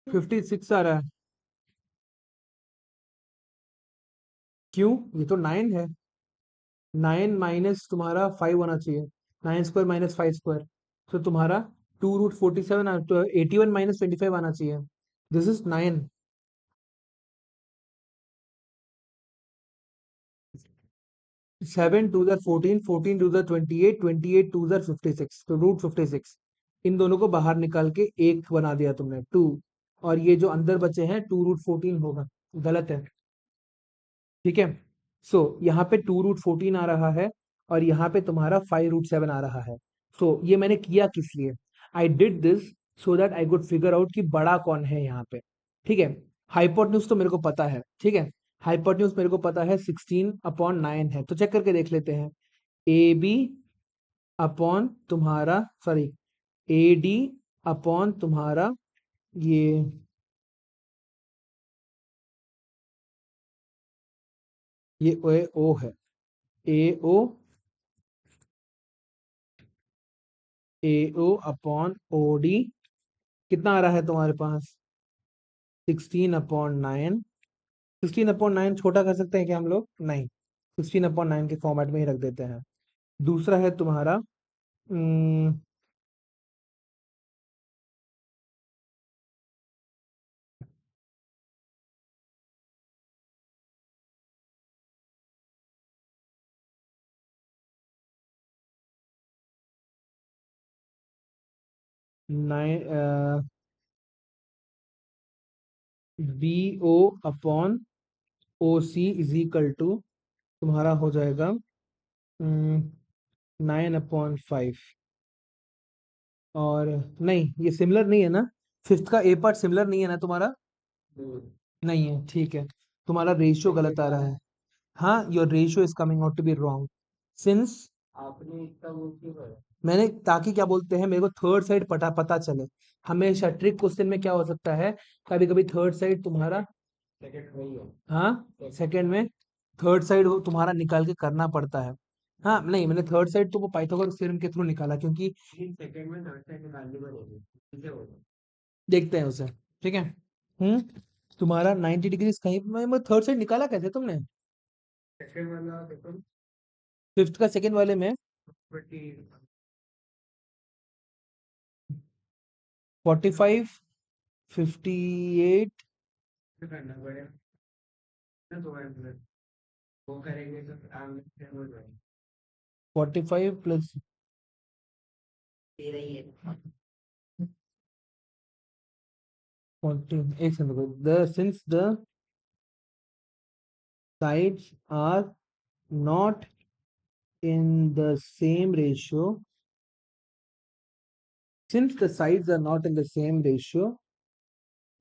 56 आ रहा है। क्यों? ये तो 9 है। 9 माइनस तुम्हारा 5 होना चाहिए। 9² माइनस 5²। तो तुम्हारा 2√47 तो 81 माइनस 25 आना चाहिए। This is 9। 7 2 14, 14 2 28, 28 2 56, तो √56। इन दोनों को बाहर निकाल के एक बना दिया तुमने 2। और ये जो अंदर बचे हैं 2√14 होगा। गलत है, ठीक है। सो यहाँ पे 2√14 आ रहा है और यहाँ पे तुम्हारा 5√7 आ रहा है। सो ये मैंने किया किस लिए? I did this so that I could figure out कि बड़ा कौन है यहाँ पे, ठीक है। हाइपोटेन्यूज तो मेरे को पता है, ठीक है। हाइपोटेन्यूज मेरे को पता है 16/9 है, तो चेक करके देख लेते हैं। ए बी अपॉन तुम्हारा, सॉरी, ए डी अपॉन तुम्हारा ये ओ है। ए ओ, ए ओ अपॉन ओ डी कितना आ रहा है तुम्हारे पास? 16/9। 16/9 छोटा कर सकते हैं क्या हम लोग? नहीं, 16/9 के फॉर्मेट में ही रख देते हैं। दूसरा है तुम्हारा 9 B O upon O C is equal to तुम्हारा हो जाएगा 9/5। और नहीं, ये सिमिलर नहीं है ना? फिफ्थ का ए पार्ट सिमिलर नहीं है ना तुम्हारा? नहीं है, ठीक है। तुम्हारा रेशियो गलत आ रहा है। हाँ, your ratio is coming out to be wrong since आपने इतना वो क्यों करा? मैंने, ताकि क्या बोलते हैं, मेरे को थर्ड साइड पता पता चले। हमेशा ट्रिक क्वेश्चन में क्या हो सकता है, कभी कभी थर्ड साइड तुम्हारा, सेकंड में ही है। हाँ, सेकंड में थर्ड साइड तुम्हारा निकाल के करना पड़ता है। हाँ, नहीं, मैंने थर्ड साइड तो वो पाइथागोरस थ्योरम के थ्रू निकाला, क्योंकि सेकंड में थर्ड साइड निकालनी पड़ेगी, ठीक है। देखते हैं उसे, ठीक है। हम्म तुम्हारा 90 डिग्री कहीं में थर्ड साइड निकाला कैसे तुमने? सेकंड वाला देखो, फिफ्थ का सेकंड वाले में 45 58 करना पड़ेगा ना, तो वो करेंगे तो आगे हो जाएगा। 45 प्लस तेरा ही है 14, एक second, the sins the sides are not in the same ratio, since the sides are not in the same ratio,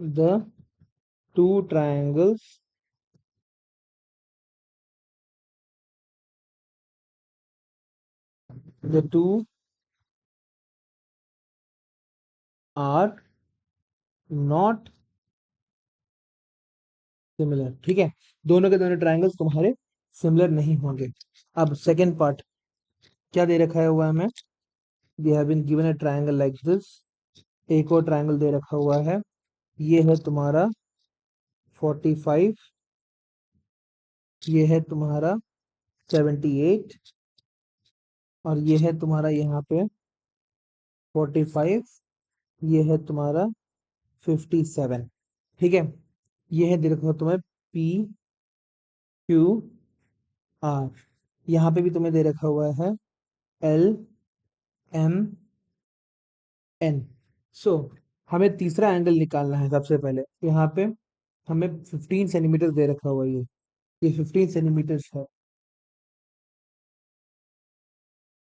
the two triangles, the two are not similar, ठीक है। दोनों के दोनों ट्रायंगल्स तुम्हारे सिमिलर नहीं होंगे। अब सेकेंड पार्ट क्या दे रखा है हुआ हमें? We have been given a triangle like this. एक और ट्रायंगल दे रखा हुआ है, ये है तुम्हारा 45, ये है तुम्हारा 78 और ये है तुम्हारा यहाँ पे 45, ये है तुम्हारा 57, ठीक है। ये है दे रखा हुआ तुम्हें पी क्यू आर। यहाँ पे भी तुम्हें दे रखा हुआ है एल एम एन। सो हमें तीसरा एंगल निकालना है। सबसे पहले यहाँ पे हमें 15 सेंटीमीटर दे रखा हुआ है, ये 15 सेंटीमीटर है।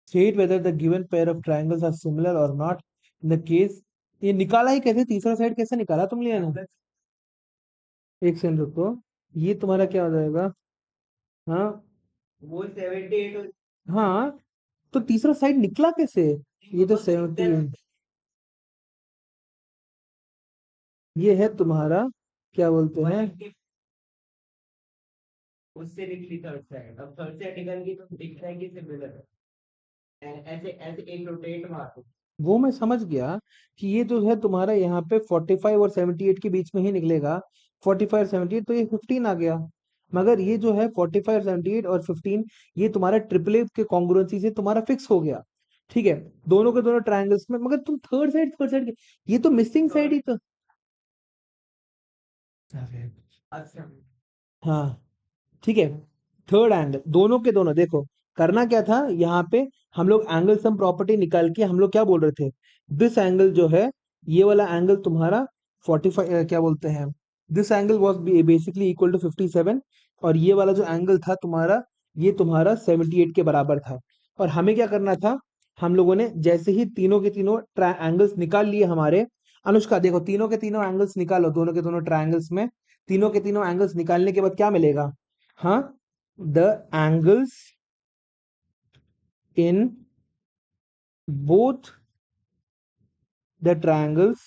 State whether the given pair of triangles are similar और नॉट इन द केस। ये निकाला ही कैसे, तीसरा साइड कैसे निकाला तुम लिया ना? एक सेकंड रुको, ये तुम्हारा क्या हो जाएगा? हाँ, वो 78। हाँ, तो तीसरा साइड निकला कैसे? ये तो 70, ये है तुम्हारा, क्या बोलते हैं? उससे निकली थर्ड साइड, अब थर्ड साइड निकल गई तो दिख जाएगी सिमिलर। ऐसे ऐसे एक रोटेट मारो। वो मैं समझ गया कि ये जो है तुम्हारा यहाँ पे 45 और 78 के बीच में ही निकलेगा। 45 और 78 तो ये 15 आ गया। मगर ये जो है 45 और 78 और 15, ये तुम्हारा ट्रिपल के कॉन्ग्रुएंसी से तुम्हारा फिक्स हो गया। ठीक है, दोनों के दोनों ट्रायंगल्स में। मगर तुम थर्ड साइड ये तो मिसिंग साइड ही तो। अच्छा, हाँ, ठीक है। थर्ड एंगल दोनों के दोनों देखो, करना क्या था यहाँ पे, हम लोग एंगल सम प्रॉपर्टी निकाल के हम लोग क्या बोल रहे थे? दिस एंगल जो है, ये वाला एंगल तुम्हारा 45, क्या बोलते हैं, this angle was basically equal to 57, और ये वाला जो एंगल था तुम्हारा, ये तुम्हारा 78 के बराबर था। और हमें क्या करना था, हम लोगों ने जैसे ही तीनों के तीनों एंगल्स निकाल लिए हमारे। अनुष्का देखो, तीनों के तीनों एंगल्स निकालो, दोनों के दोनों ट्रायंगल्स में। तीनों के तीनों एंगल्स निकालने के बाद क्या मिलेगा? हाँ, the angles in both the triangles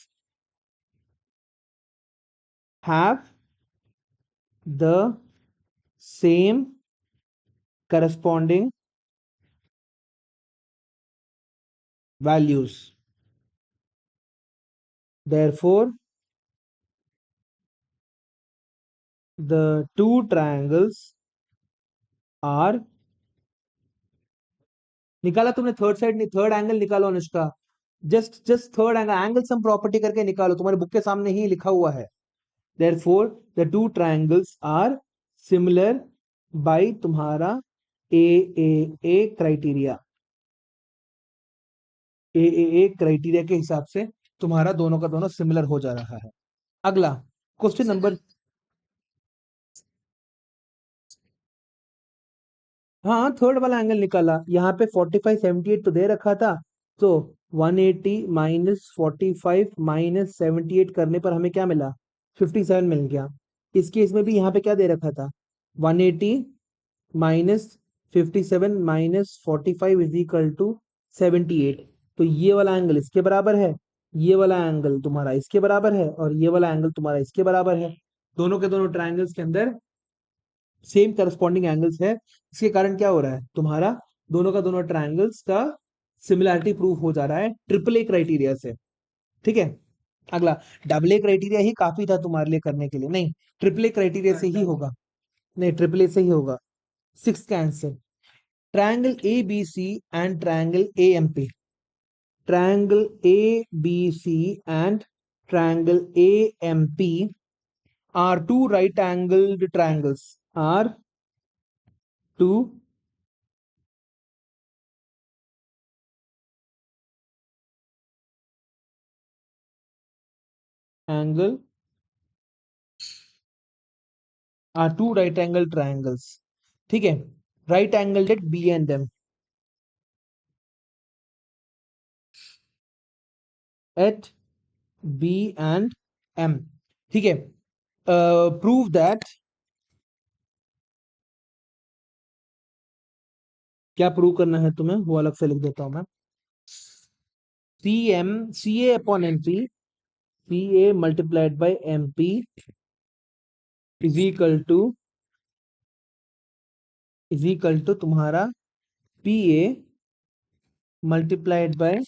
have the same corresponding values. Therefore, the two triangles are, निकाला तुमने थर्ड साइड, थर्ड एंगल निकालो Anushka. Just third angle, angle sum property करके निकालो, तुम्हारे बुक के सामने ही लिखा हुआ है। Therefore, the two triangles are similar by तुम्हारा ए क्राइटेरिया। ए क्राइटेरिया के हिसाब से तुम्हारा दोनों का दोनों सिमिलर हो जा रहा है। अगला क्वेश्चन नंबर, हाँ, थर्ड वाला एंगल निकाला। यहाँ पे 45 78 तो दे रखा था, तो 180 माइनस 45 माइनस 78 करने पर हमें क्या मिला? 57 मिल गया। इस केस में भी यहाँ पे क्या दे रखा था? 180 minus 57 minus 45 is equal to 78। तो ये वाला एंगल इसके बराबर है, ये वाला एंगल तुम्हारा इसके बराबर है, और ये वाला एंगल तुम्हारा इसके बराबर है। दोनों के दोनों ट्रायंगल्स के अंदर सेम करस्पॉन्डिंग एंगल्स है। इसके कारण क्या हो रहा है तुम्हारा, दोनों का दोनों ट्रायंगल्स का सिमिलैरिटी प्रूफ हो जा रहा है ट्रिपल ए क्राइटेरिया से। ठीक है, अगला, डबल ए क्राइटेरिया ही काफी था तुम्हारे लिए करने के लिए, नहीं, ट्रिपल ए क्राइटेरिया से ही होगा। नहीं, ट्रिपल ए से ही होगा। सिक्स का answer, triangle A B C and triangle A M P. Triangle A B C and triangle A M P are two right angled triangles, are two angle are two right angled triangles। ठीक है, right angled at B and M, at B and M। ठीक है, prove that, क्या prove करना है तुम्हें वो अलग से लिख देता हूं मैं। C A upon M P, C A multiplied by M P is equal to तुम्हारा P A multiplied by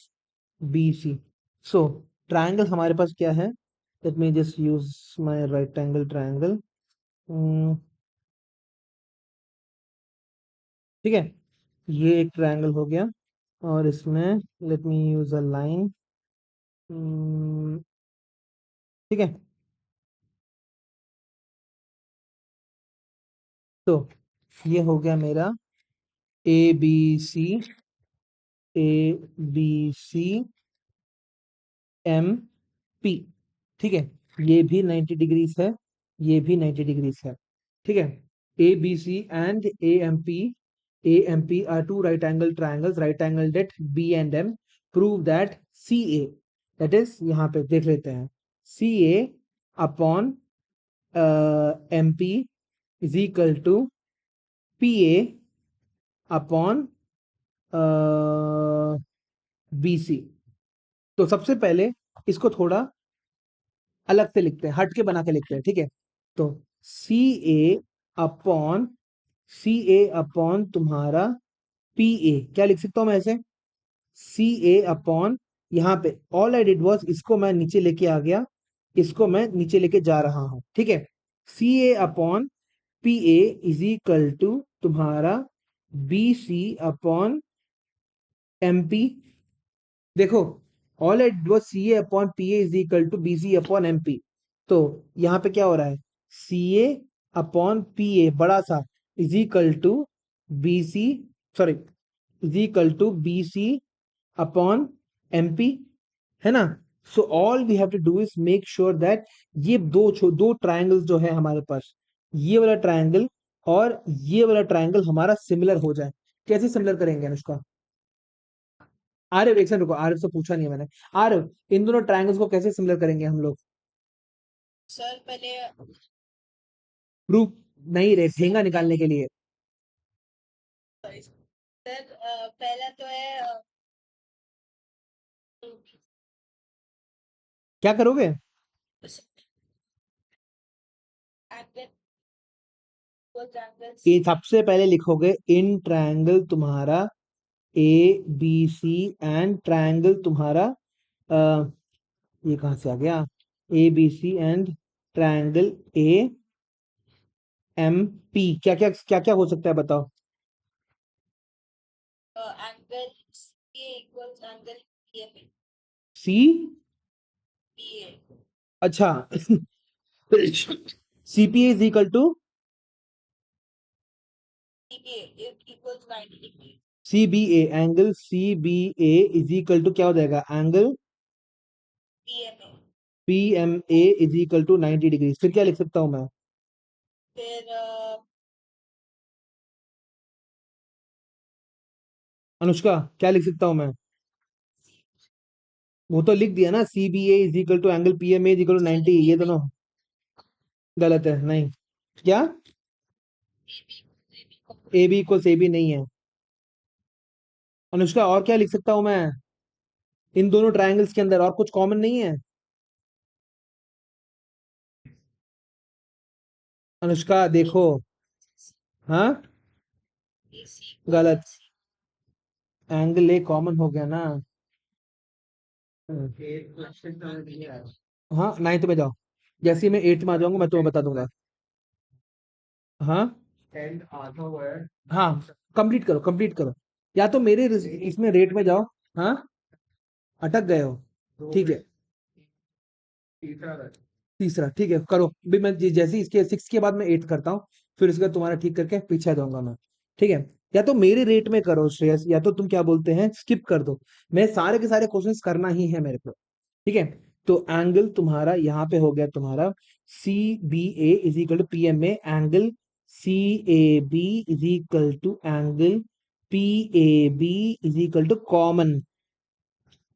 B C. So triangle हमारे पास क्या है? Let me just use my right angle triangle. ठीक है, ये एक ट्राइंगल हो गया, और इसमें let me use a line. ठीक है, तो ये हो गया मेरा A B C, A B C M P, ठीक है, ये भी 90 डिग्रीज है, ये भी 90 डिग्रीज है, ठीक है। A B C and A M P are two right angle triangles, right angle at B and M, prove that C A, that is, यहाँ पे देख लेते हैं, C A upon M P is equal to P A upon B C. तो सबसे पहले इसको थोड़ा अलग से लिखते हैं, हट के बना के लिखते हैं, ठीक है। तो सी ए अपॉन तुम्हारा पी ए, क्या लिख सकता हूं मैं ऐसे, सी ए अपॉन, यहां पे ऑल आई डिड वाज इसको मैं नीचे लेके आ गया, इसको मैं नीचे लेके जा रहा हूं, ठीक है। C A upon P A is equal to तुम्हारा B C upon M P. देखो, all at was C A upon P A is equal to B C upon M P. तो यहाँ पे क्या हो रहा है, C A upon P A बड़ा सा is equal to B C, sorry, is equal to B C upon M P, है ना। So all we have to do is make sure that ये दो ट्राइंगल्स जो है हमारे पास, ये वाला ट्राइंगल और ये वाला ट्राइंगल हमारा सिमिलर हो जाए। कैसे सिमिलर करेंगे अनुष्का? आरव एक सेकंड रुको, आरव से पूछा नहीं है मैंने। आरव, इन दोनों ट्रायंगल्स को कैसे सिमिलर करेंगे हम लोग? सर पहले प्रूफ नहीं रे, ठेंगा निकालने के लिए। सर पहला तो है क्या करोगे? ये सबसे पहले लिखोगे इन ट्रायंगल तुम्हारा A B C and triangle तुम्हारा ये कहां से आ गया, A B C and triangle A M P, क्या क्या क्या क्या हो सकता है बताओ? Angle C equals angle PM C, PA अच्छा, CPA is equal to PA equals 90 degree C B A, angle C B A is equal to क्या हो जाएगा, angle PM P M A is equal to 90 degree. फिर क्या लिख सकता हूं मैं? फिर अनुष्का, क्या लिख सकता हूं मैं? वो तो लिख दिया ना, C B A is equal to angle P M A is equal to 90, ये दोनों गलत है, नहीं। क्या? A B equal A B नहीं है अनुष्का, और क्या लिख सकता हूं मैं इन दोनों ट्रायंगल्स के अंदर? और कुछ कॉमन नहीं है अनुष्का, देखो। हाँ, गलत, एंगल ए कॉमन हो गया ना। हाँ, नाइन्थ में जाओ, जैसे ही मैं एट्थ में आ जाऊंगा मैं तुम्हें बता दूंगा। हाँ, हाँ, कंप्लीट करो, कंप्लीट करो, या तो मेरे इसमें रेट में जाओ। हाँ, अटक गए हो, ठीक है। तीसरा, ठीक है, करो भी। मैं जैसे ही इसके सिक्स के बाद मैं एट करता हूँ, फिर उसके बाद तुम्हारा ठीक करके पीछे आ जाऊंगा मैं, ठीक है। या तो मेरे रेट में करो श्रेयस, या तो तुम क्या बोलते हैं स्किप कर दो, मैं सारे के सारे क्वेश्चंस करना ही है मेरे को, ठीक है। तो एंगल तुम्हारा यहाँ पे हो गया तुम्हारा C B A is equal to P M A, angle C A B is equal to angle P A B is equal to common,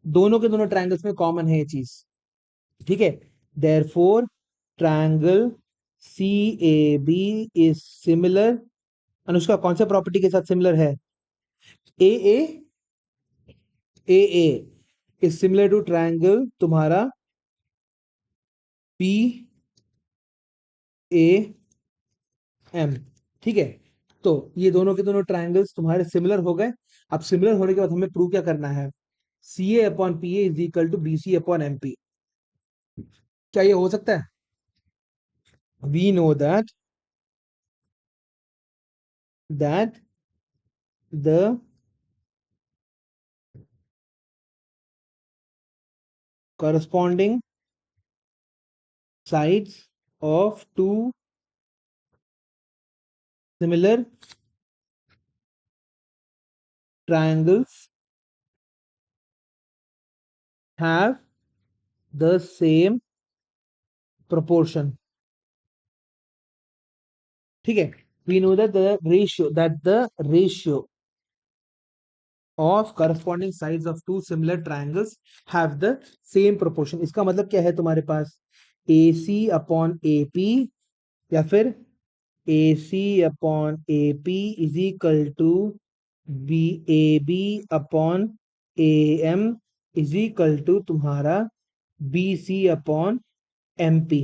दोनों के दोनों ट्रायंगल्स में कॉमन है ये चीज, ठीक है। Therefore triangle C A B is similar, Anushka कौन सा प्रॉपर्टी के साथ सिमिलर है? A A, A A is similar to triangle तुम्हारा पी ए एम, ठीक है। तो ये दोनों के दोनों ट्रायंगल्स तुम्हारे सिमिलर हो गए। अब सिमिलर होने के बाद हमें प्रूव क्या करना है, C A upon P A is equal to B C upon M P. क्या ये हो सकता है? We know that the corresponding sides of two similar triangles have the same proportion. ठीक है, we know that the ratio of corresponding sides of two similar triangles have the same proportion. इसका मतलब क्या है तुम्हारे पास, AC upon AP या फिर AC upon AP is equal to BAB upon AM is equal to तुम्हारा BC upon MP,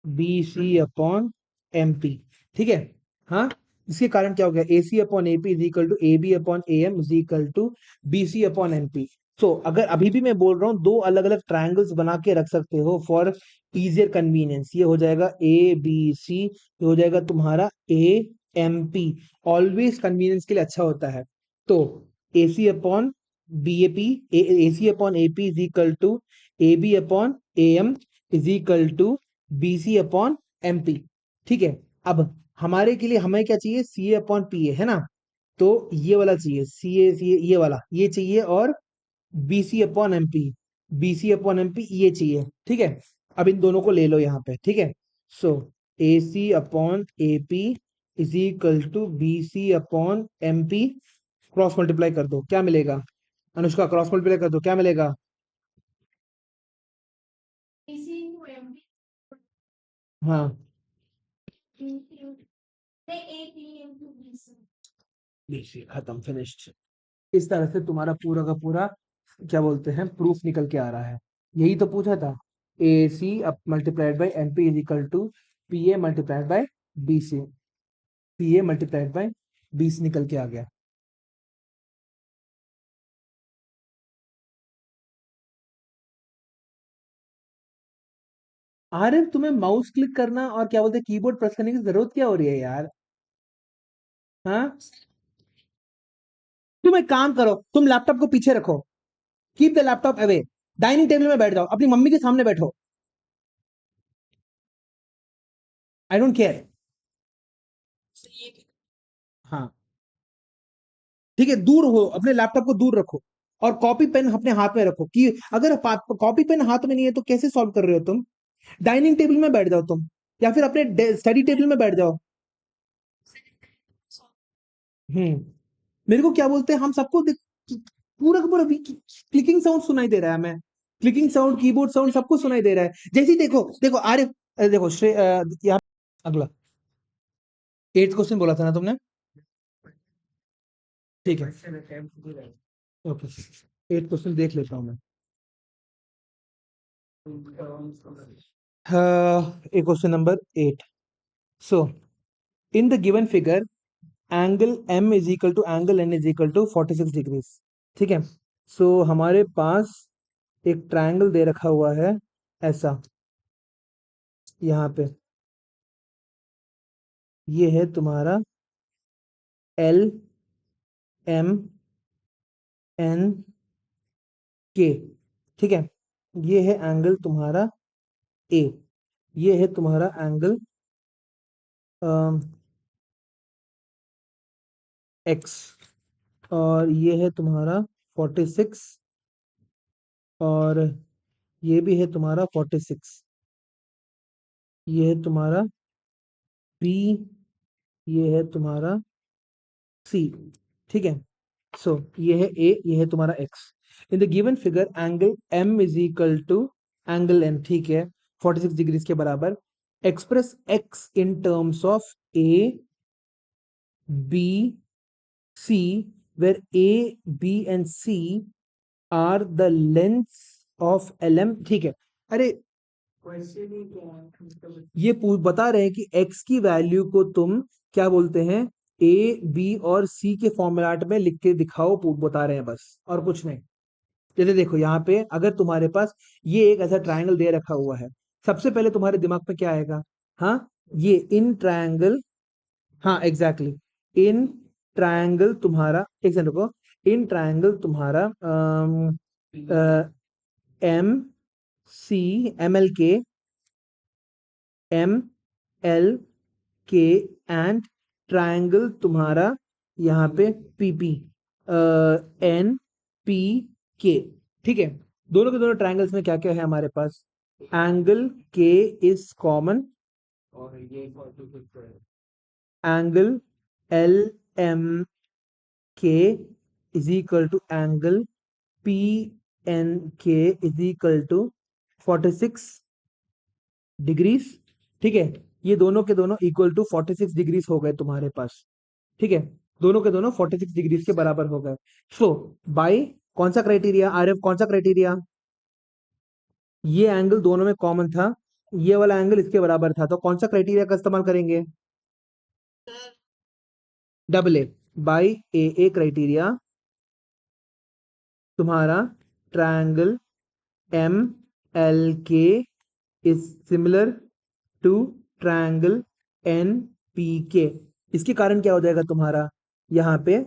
BC upon MP। ठीक है, हाँ, इसके कारण क्या हो गया, AC upon AP is equal to AB upon AM is equal to BC upon MP। So अगर अभी भी मैं बोल रहा हूं, दो अलग अलग ट्रायंगल्स बना के रख सकते हो फॉर इजियर कन्वीनियंस। ये हो जाएगा ABC, ये हो जाएगा तुम्हारा AMP। ऑलवेज कन्वीनियंस के लिए अच्छा होता है। तो AC upon BAP, AC upon AP is equal to AB upon AM is equal to BC upon MP। ठीक है, अब हमारे के लिए हमें क्या चाहिए, CA अपॉन PA, है ना। तो ये वाला चाहिए, CA ये वाला ये चाहिए, और BC upon MP, BC upon MP ये चाहिए। ठीक है, अब इन दोनों को ले लो यहाँ पे। ठीक है, so AC upon AP is equal to BC upon MP। Cross multiply कर दो, क्या मिलेगा अनुष्का, क्रॉस मल्टीप्लाई कर दो, क्या मिलेगा। हाँ, खत्म, फिनिश्ड। इस तरह से तुम्हारा पूरा का पूरा क्या बोलते हैं प्रूफ निकल के आ रहा है। यही तो पूछा था, A C multiplied by M P is equal to P A multiplied by B C, P A multiplied by B C निकल के आ गया। अरे तुम्हें माउस क्लिक करना और क्या बोलते हैं कीबोर्ड प्रेस करने की जरूरत क्या हो रही है यार। हाँ, तुम एक काम करो, तुम लैपटॉप को पीछे रखो, keep the laptop away, dining table में बैठ जाओ, अपनी मम्मी के सामने बैठो। I don't care. हाँ, ठीक है, दूर हो, अपने लैपटॉप को दूर रखो, और कॉपी पेन अपने हाथ में रखो। कि अगर कॉपी पेन हाथ में नहीं है तो कैसे सॉल्व कर रहे हो तुम। डाइनिंग टेबल में बैठ जाओ तुम, या फिर अपने स्टडी टेबल में बैठ जाओ। मेरे को क्या बोलते हैं, हम सबको पूरा का पूरा क्लिकिंग साउंड सुनाई दे रहा है हमें, क्लिकिंग साउंड, कीबोर्ड साउंड, सब कुछ सुनाई दे रहा है। जैसे ही देखो देखो आरिफ, देखो यहाँ अगला 8th क्वेश्चन बोला था ना तुमने। ठीक है, ओके, 8th क्वेश्चन देख लेता हूँ मैं। एक question number 8। So in the given figure angle M is equal to angle N is equal to 46 degrees. ठीक है, सो हमारे पास एक ट्रायंगल दे रखा हुआ है ऐसा, यहाँ पे ये है तुम्हारा LMNK। ठीक है, ये है एंगल तुम्हारा A, ये है तुम्हारा एंगल X, और ये है तुम्हारा 46, और ये भी है तुम्हारा 46, ये है तुम्हारा B, ये है तुम्हारा C। ठीक है, सो ये है A, ये है तुम्हारा X। In the given figure angle M is equal to angle N, ठीक है, 46 डिग्रीज के बराबर। Express X in terms of A B C, where A B and C are the lengths of LM। ठीक है, अरे ये बता रहे हैं कि x की वैल्यू को तुम क्या बोलते हैं, A B और C के फॉर्मूलाट में लिख के दिखाओ, बता रहे हैं बस, और कुछ नहीं। जैसे देखो यहाँ पे अगर तुम्हारे पास ये एक ऐसा ट्रायंगल दे रखा हुआ है, सबसे पहले तुम्हारे दिमाग में क्या आएगा, हाँ, ये इन ट्रायंगल, हाँ एग्जैक्टली, इन ट्रायंगल तुम्हारा, एक सेकंड रुको, इन ट्रायंगल तुम्हारा एम सी एम एल के, एम एल के एंड ट्रायंगल तुम्हारा यहाँ पे पीपी, एन पी के। ठीक है, दोनों के दोनों ट्रायंगल्स में क्या क्या है हमारे पास, angle K is common, angle L M K is equal to angle P N K is equal to 46 degrees. ठीक है, ये दोनों के दोनों इक्वल टू 46 डिग्रीज हो गए तुम्हारे पास। ठीक है, दोनों के दोनों 46 डिग्रीज के बराबर हो गए। सो बाय कौन सा क्राइटेरिया, आरएफ कौन सा क्राइटेरिया, ये एंगल दोनों में कॉमन था, ये वाला एंगल इसके बराबर था, तो कौन सा क्राइटेरिया का इस्तेमाल करेंगे, sir double A by A criteria, तुम्हारा triangle M L K is similar to triangle N P K. इसके कारण क्या हो जाएगा तुम्हारा, यहां पे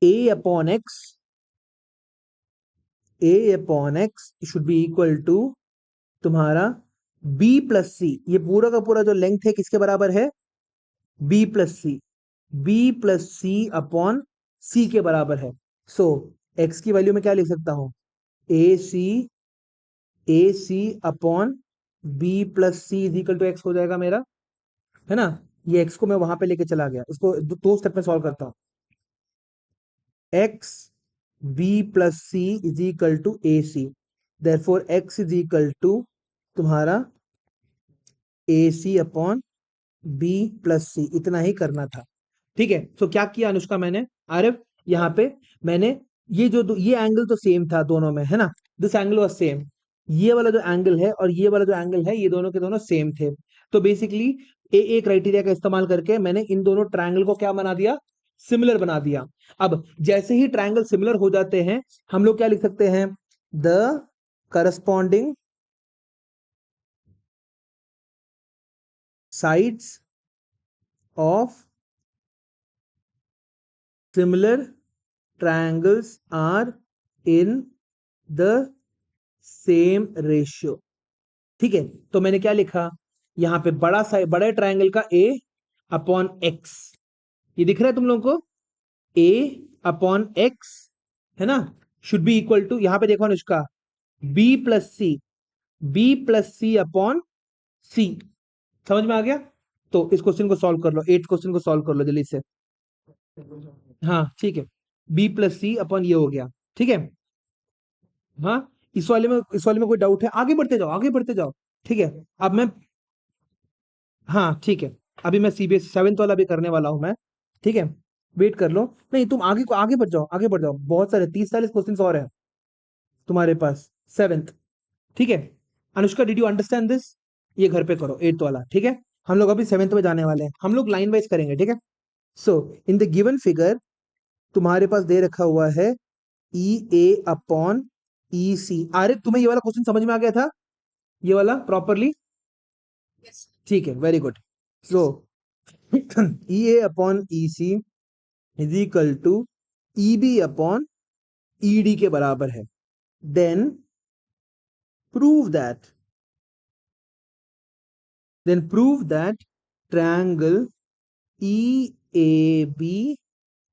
A upon X, A upon X should be equal to तुम्हारा बी प्लस सी, ये पूरा का पूरा जो लेंथ है किसके बराबर है, बी प्लस सी, बी प्लस सी अपॉन सी के बराबर है। सो एक्स की वैल्यू में क्या लिख सकता हूं, A C upon B plus C is equal to X हो जाएगा मेरा, है ना। ये एक्स को मैं वहां पे लेके चला गया, इसको दो स्टेप में सॉल्व करता हूं, X B plus C is equal to A C, therefore X is equal to तुम्हारा A C upon B plus C, इतना ही करना था। ठीक है, तो क्या किया अनुष्का मैंने, आरिफ यहाँ पे मैंने ये जो ये एंगल तो सेम था दोनों में, है ना, दिस एंगल वाज सेम, ये वाला जो एंगल है और ये वाला जो एंगल है ये दोनों के दोनों सेम थे। तो बेसिकली ए क्राइटेरिया का इस्तेमाल करके मैंने इन दोनों ट्रायंगल को क्या बना दिया, सिमिलर बना दिया। अब जैसे ही ट्रायंगल सिमिलर हो जाते हैं हम लोग क्या लिख सकते हैं, the corresponding sides of similar triangles are in the same ratio। ठीक है, तो मैंने क्या लिखा, यहां पे बड़ा साइड बड़े ट्रायंगल का a अपॉन एक्स, ये दिख रहा है तुम लोगों को, a अपॉन एक्स, है ना, शुड बी इक्वल टू, यहां पे देखो अनुष्का, b प्लस सी, b प्लस सी अपॉन सी। समझ में आ गया, तो इस क्वेश्चन को सॉल्व कर लो, 8 क्वेश्चन को सॉल्व कर लो जल्दी से। हाँ ठीक है, b प्लस सी अपॉन ये हो गया। ठीक है, हाँ, इस वाले में कोई डाउट है, आगे बढ़ते जाओ आगे बढ़ते जाओ। ठीक है, अब मैं, हाँ ठीक है, अभी मैं सीबीएसई 7th वाला भी करने वाला हूं मैं। ठीक है, वेट कर लो, नहीं तुम आगे को आगे बढ़ जाओ, आगे बढ़ जाओ, बहुत सारे 30-40 क्वेश्चंस और हैं तुम्हारे पास 7th। ठीक है, Anushka did you understand this, ये घर पे करो 8th वाला। ठीक है, हम लोग अभी 7th में जाने वाले हैं, हम लोग लाइन वाइज करेंगे। ठीक है, सो इन द गिवन फिगर तुम्हारे पास दे रखा हुआ है ई ए अपॉन ई सी। अरे तुम्हें ये वाला क्वेश्चन समझ में आ गया था, ये वाला प्रॉपरली, यस ठीक है, very good. So E A upon E C is equal to E B upon E D के बराबर है। Then prove that, triangle E A B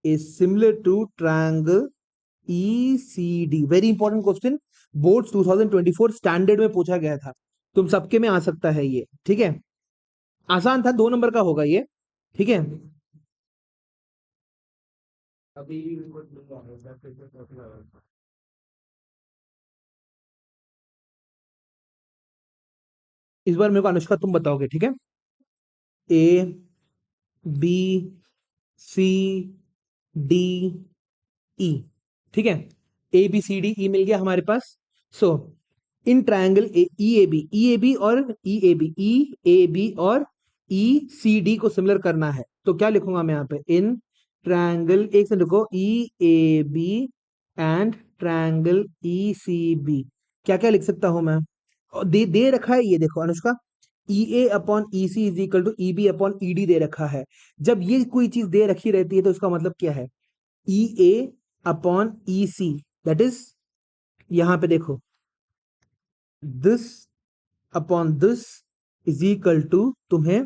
is similar to triangle E C D. Very important question, board 2024 standard में पूछा गया था, तुम सबके में आ सकता है ये। ठीक है, आसान था, 2 नंबर का होगा ये। ठीक है, अभी इस बार मेरे को अनुष्का तुम बताओगे। ठीक है, A B C D E, ठीक है, A B C D E मिल गया हमारे पास। सो in triangle E A B और ई ए बी और ई सी डी को सिमिलर करना है, तो क्या लिखूंगा मैं यहाँ पे, इन ट्रायंगल, एक से लिखो, E A B and triangle E C B, क्या क्या लिख सकता हूं मैं, और दे रखा है, ये देखो Anushka, E A upon E C is equal to E B upon E D दे रखा है। जब ये कोई चीज दे रखी रहती है तो इसका मतलब क्या है, E A upon E C, that is, यहां पे देखो, this upon this is equal to तुम्हें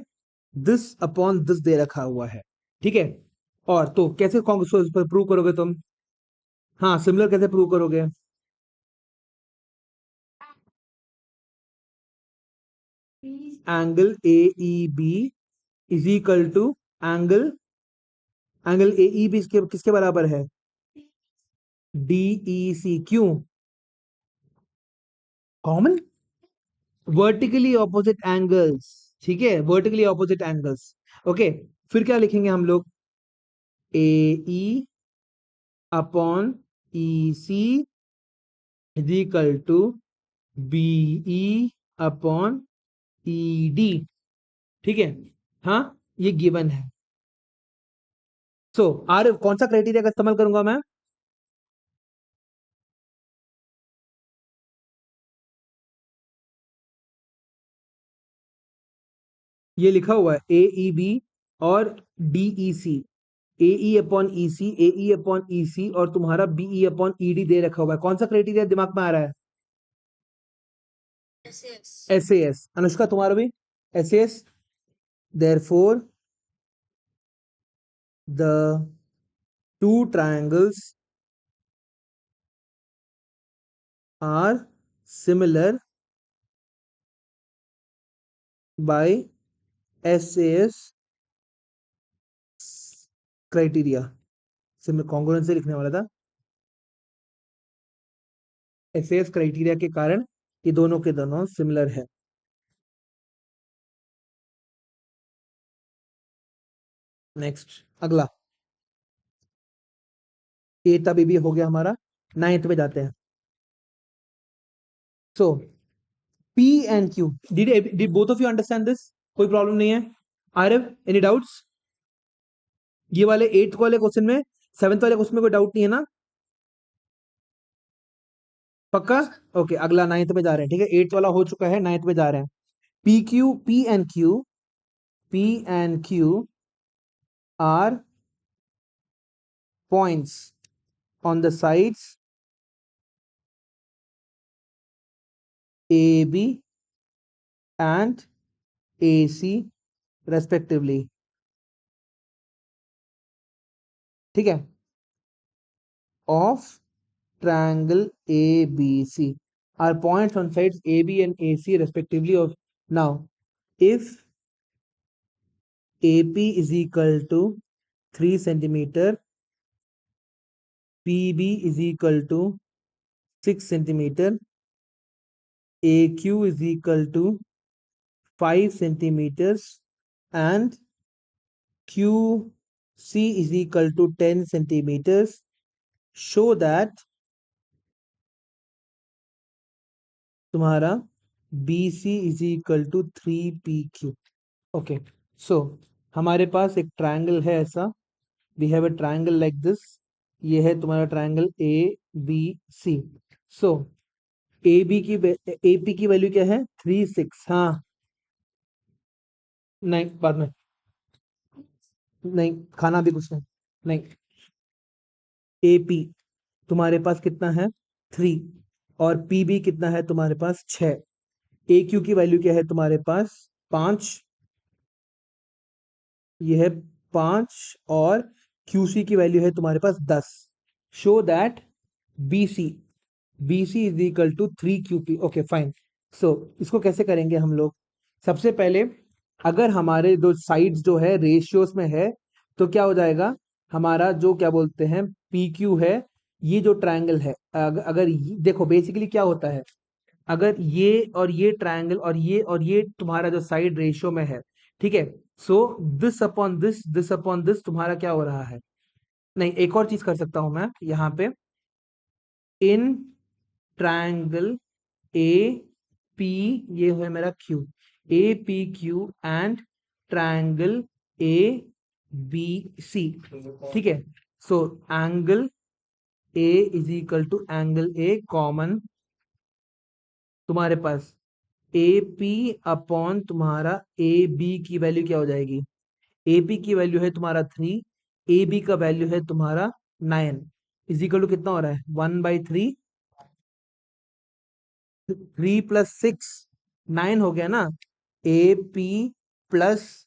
दिस अपॉन दिस दे रखा हुआ है। ठीक है, और तो कैसे प्रूव करोगे तुम, हाँ सिमिलर कैसे प्रूव करोगे, angle A E B is equal to angle angle A E B किसके बराबर है? D E C. क्यों? Common vertically opposite angles. ठीक है, वर्टिकली ऑपोजिट एंगल्स। ओके, फिर क्या लिखेंगे हम लोग? A E upon E C is equal to B E upon E D. ठीक है, हाँ, ये गिवन है। सो आर कौन सा क्राइटेरिया का इस्तेमाल करूंगा मैं? ये लिखा हुआ है ए ई बी और D E C. A E upon E C, A E upon E C और तुम्हारा B E upon E D दे रखा हुआ है। कौन सा क्राइटेरिया दिमाग में आ रहा है? Yes, yes. S A S. Anushka तुम्हारा भी S A S. Therefore the two triangles are similar by S A S criteria. Similar congruence से लिखने वाला था। एस ए एस क्राइटेरिया के कारण ये दोनों के दोनों सिमिलर है। नेक्स्ट, अगला एटा बेबी हो गया हमारा। नाइन्थ में जाते हैं। So P and Q, did both of you understand this? कोई प्रॉब्लम नहीं है? Aarav, any doubts? ये वाले एट्थ वाले क्वेश्चन में, सेवेंथ वाले क्वेश्चन में कोई डाउट नहीं है ना? पक्का? ओके, अगला नाइन्थ में जा रहे हैं। ठीक है, एट्थ वाला हो चुका है, नाइन्थ में जा रहे हैं। P Q, P and Q are points on the sides A B and A C respectively. ठीक है, of triangle ABC are points on sides AB and AC respectively of. Now, if AP is equal to 3 centimeter, PB is equal to 6 centimeter, AQ is equal to 5 centimeters, and QC is equal to 10 centimeters, show that तुम्हारा BC is equal to 3PQ. Okay, so हमारे पास एक triangle है ऐसा। We have a triangle like this. ये है तुम्हारा triangle A B C. So A B की ए पी की वैल्यू क्या है? 3 6। हाँ, नहीं, बाद में नहीं, खाना भी कुछ नहीं। नहीं, ए पी तुम्हारे पास कितना है? 3। और पी बी कितना है तुम्हारे पास? 6। ए क्यू की वैल्यू क्या है तुम्हारे पास? 5। ये है 5। और QC की वैल्यू है तुम्हारे पास 10। Show that BC is equal to 3QP। Okay, fine. So इसको कैसे करेंगे हम लोग? सबसे पहले, अगर हमारे दो साइड्स जो है रेशियोस में है, तो क्या हो जाएगा? हमारा जो क्या बोलते हैं PQ है, ये जो ट्रायंगल है, अगर देखो बेसिकली क्या होता है, अगर ये और ये ट्रायंगल और ये तुम्हारा जो साइड रेशियो में है, ठीक है, सो दिस अपॉन दिस तुम्हारा क्या हो रहा है? नहीं, एक और चीज कर सकता हूं मैं यहाँ पे। इन ट्रायंगल ए पी, ये है मेरा Q, APQ and triangle ABC। ठीक है, so angle A is equal to angle A common तुम्हारे पास AP अपॉन तुम्हारा AB की वैल्यू क्या हो जाएगी? AP की वैल्यू है तुम्हारा 3, AB का वैल्यू है तुम्हारा 9। इज इक्वल टू कितना हो रहा है? 1/3। 3 प्लस 6 9 हो गया ना? AP plus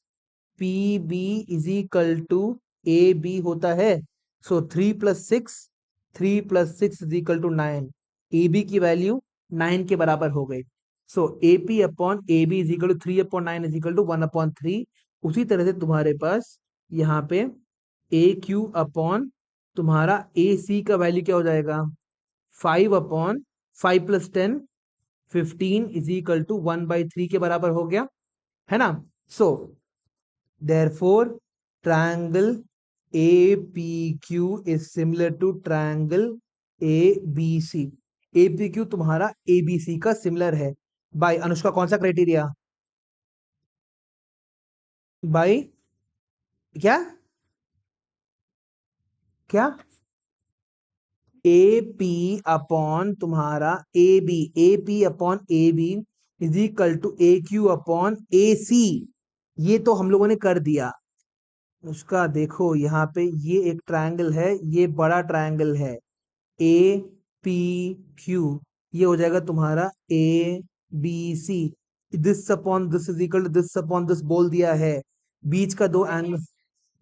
PB is equal to AB होता है। So 3 plus 6 is equal to 9। AB की वैल्यू 9 के बराबर हो गई। So A P upon A B is equal to 3/9 is equal to 1/3। उसी तरह से तुम्हारे पास यहाँ पे ए क्यू अपॉन तुम्हारा ए सी का वैल्यू क्या हो जाएगा, 5/5 + 10 15 इज इक्वल टू 1/3 के बराबर हो गया, है ना। So therefore triangle A P Q is similar to triangle A B C. A P Q तुम्हारा ए बी सी का सिमिलर है। बाय अनुष्का कौन सा क्राइटेरिया, बाय क्या क्या ए पी अपॉन तुम्हारा A P upon A B is equal to A Q upon A C. ये तो हम लोगों ने कर दिया। उसका देखो यहाँ पे ये एक ट्रायंगल है, ये बड़ा ट्रायंगल है ए पी क्यू, ये हो जाएगा तुम्हारा A B C. This upon this is equal to this upon this बोल दिया है। बीच का दो angle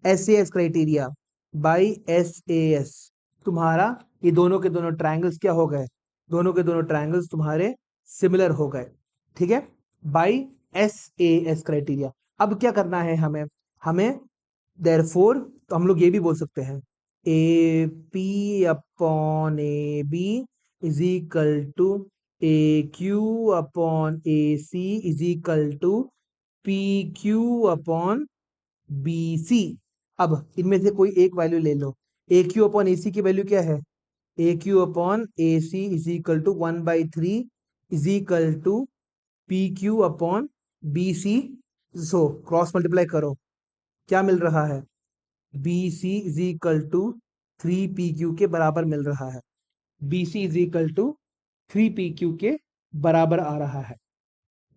S A S criteria by S A S. तुम्हारा ये दोनों के दोनों ट्रायंगल्स क्या हो गए, दोनों के दोनों ट्रायंगल्स तुम्हारे सिमिलर हो गए, ठीक है, by S A S criteria. अब क्या करना है हमें, हमें देयरफॉर तो हम लोग ये भी बोल सकते हैं A P upon A B is equal to A Q upon A C is equal to P Q upon B C. अब इनमें से कोई एक वैल्यू ले लो। ए क्यू अपॉन ए सी की वैल्यू क्या है, A Q upon A C is equal to 1/3 is equal to P Q upon B C. So cross multiply करो, क्या मिल रहा है, B C is equal to 3 PQ के बराबर मिल रहा है। B C is equal to 3 PQ के बराबर आ रहा है।